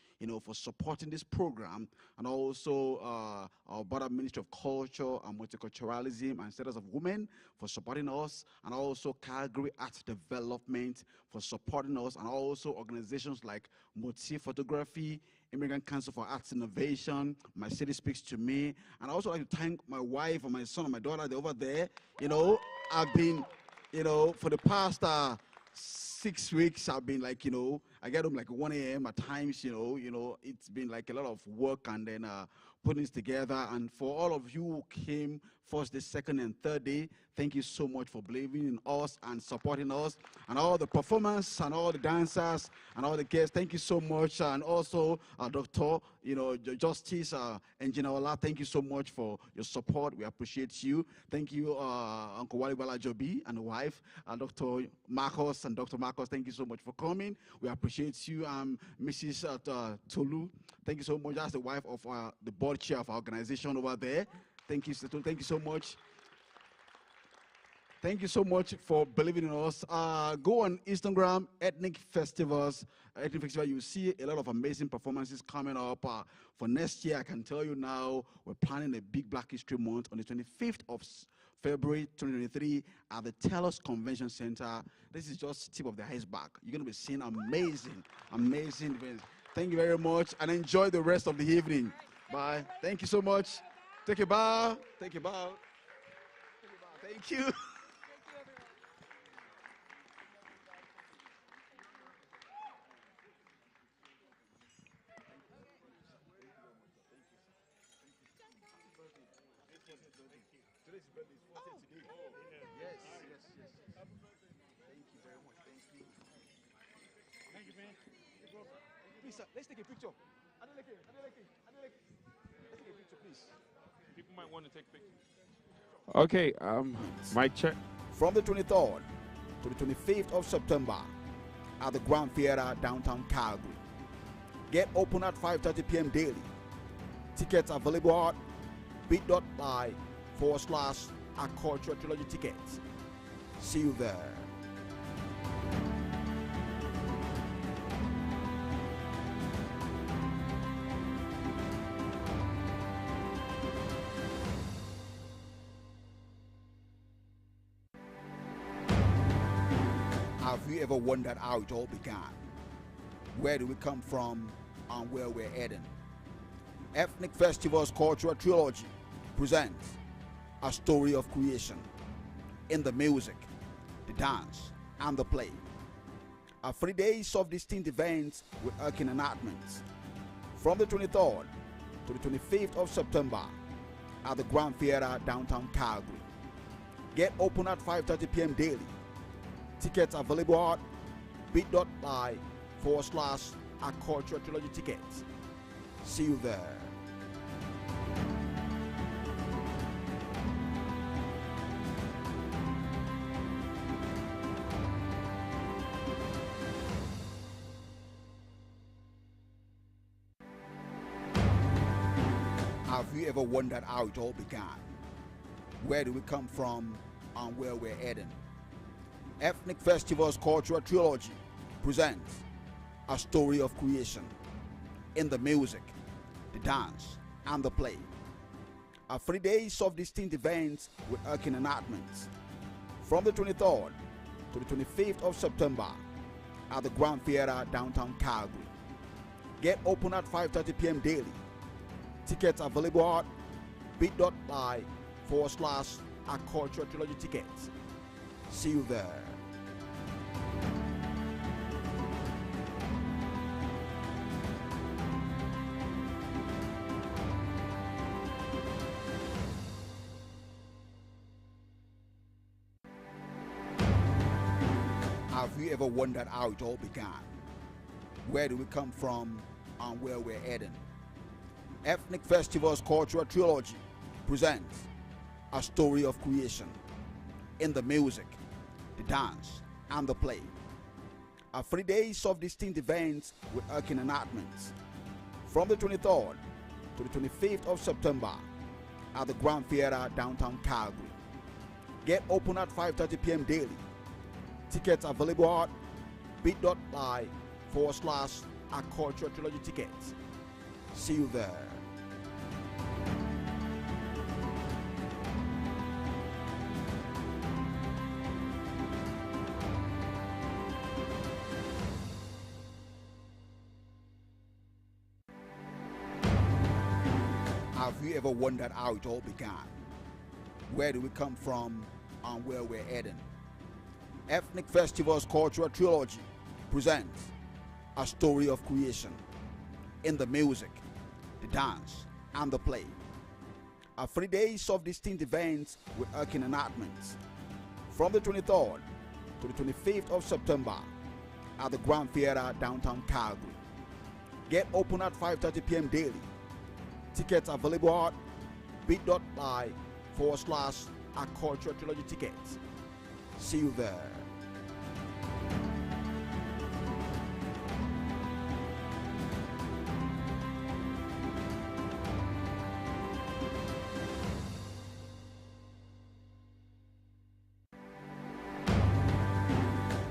for supporting this program, and also our Border Ministry of Culture and Multiculturalism and Status of Women for supporting us, and also Calgary Arts Development for supporting us, and also organizations like Motif Photography, Immigrant Council for Arts Innovation, My City Speaks to Me. And I also like to thank my wife and my son and my daughter. They're over there. I've been, for the past 6 weeks, I've been like, I get home like 1 a.m. at times, it's been like a lot of work and then putting this together. And for all of you who came first day, second, and third day, thank you so much for believing in us and supporting us. And all the performers and all the dancers and all the guests, thank you so much. And also, Dr. Justice Engineer Ola, thank you so much for your support. We appreciate you. Thank you, Uncle Wali Balajobi and wife, Dr. Marcos and Dr. Marcos, thank you so much for coming. We appreciate you. Mrs. Tolu, thank you so much. That's the wife of the board chair of our organization over there. Thank you so much. Thank you so much for believing in us. Go on Instagram, Ethnik Festivals. Ethnik Festival, you see a lot of amazing performances coming up. For next year, I can tell you now, we're planning a big Black History Month on the 25th of February 2023 at the Telos Convention Center. This is just tip of the iceberg. You're going to be seeing amazing, amazing events. Thank you very much, and enjoy the rest of the evening. Bye. Thank you so much. Take a bow. Take a bow. Thank you. Today's birthday is 40 today. Yes, yes, yes. Thank you very much. Thank you. Thank you, man. Please, sir, let's take a picture. Adeleke. Let's take a picture, please. People might want to take pictures. Okay, mic check. From the 23rd to the 25th of September at the Grand Theatre, downtown Calgary. Get open at 5:30 p.m. daily. Tickets available at bit.ly/Cultural Trilogy tickets. See you there. Have you ever wondered how it all began? Where do we come from and where we're heading? Ethnik Festivals Cultural Trilogy presents a story of creation in the music, the dance, and the play. 3 days of distinct events with working enactments. From the 23rd to the 25th of September at the Grand Theatre, downtown Calgary. Get open at 5:30 p.m. daily. Tickets available at bit.ly/Cultural Trilogy tickets. See you there. Have you ever wondered how it all began? Where do we come from and where we're heading? Ethnik Festivals Cultural Trilogy presents a story of creation in the music, the dance, and the play. 3 days of distinct events with working enactments. From the 23rd to the 25th of September at the Grand Theatre, downtown Calgary. Get open at 5:30 p.m. daily. Tickets available at bit.ly/Cultural Trilogy tickets. See you there. Have you ever wondered how it all began? Where do we come from and where we're heading? Ethnik Festivals Cultural Trilogy presents a story of creation in the music, the dance, and the play. 3 days of distinct events with working enactments. From the 23rd to the 25th of September at the Grand Theatre, downtown Calgary. Get open at 5:30 p.m. daily. Tickets available at bit.ly/Cultural Trilogy tickets. See you there. Have you ever wondered how it all began? Where do we come from and where we're heading? Ethnik Festivals Cultural Trilogy presents a story of creation in the music, the dance, and the play. 3 days of distinct events with working enactments. From the 23rd to the 25th of September at the Grand Theatre, downtown Calgary. Get open at 5:30 p.m. daily. Tickets available at bit.ly/Cultural Trilogy tickets. See you there.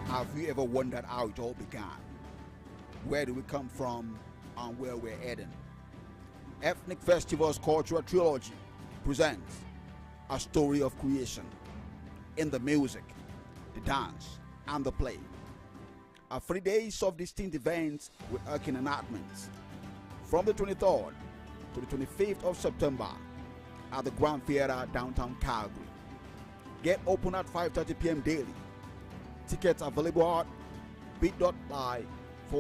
Have you ever wondered how it all began? Where do we come from and where we're heading? Ethnik Festivals Cultural Trilogy presents a story of creation in the music, the dance, and the play. 3 days of distinct events with working enactments from the 23rd to the 25th of September at the Grand Theatre downtown Calgary. Get open at 5:30 p.m. daily. Tickets available at bit.ly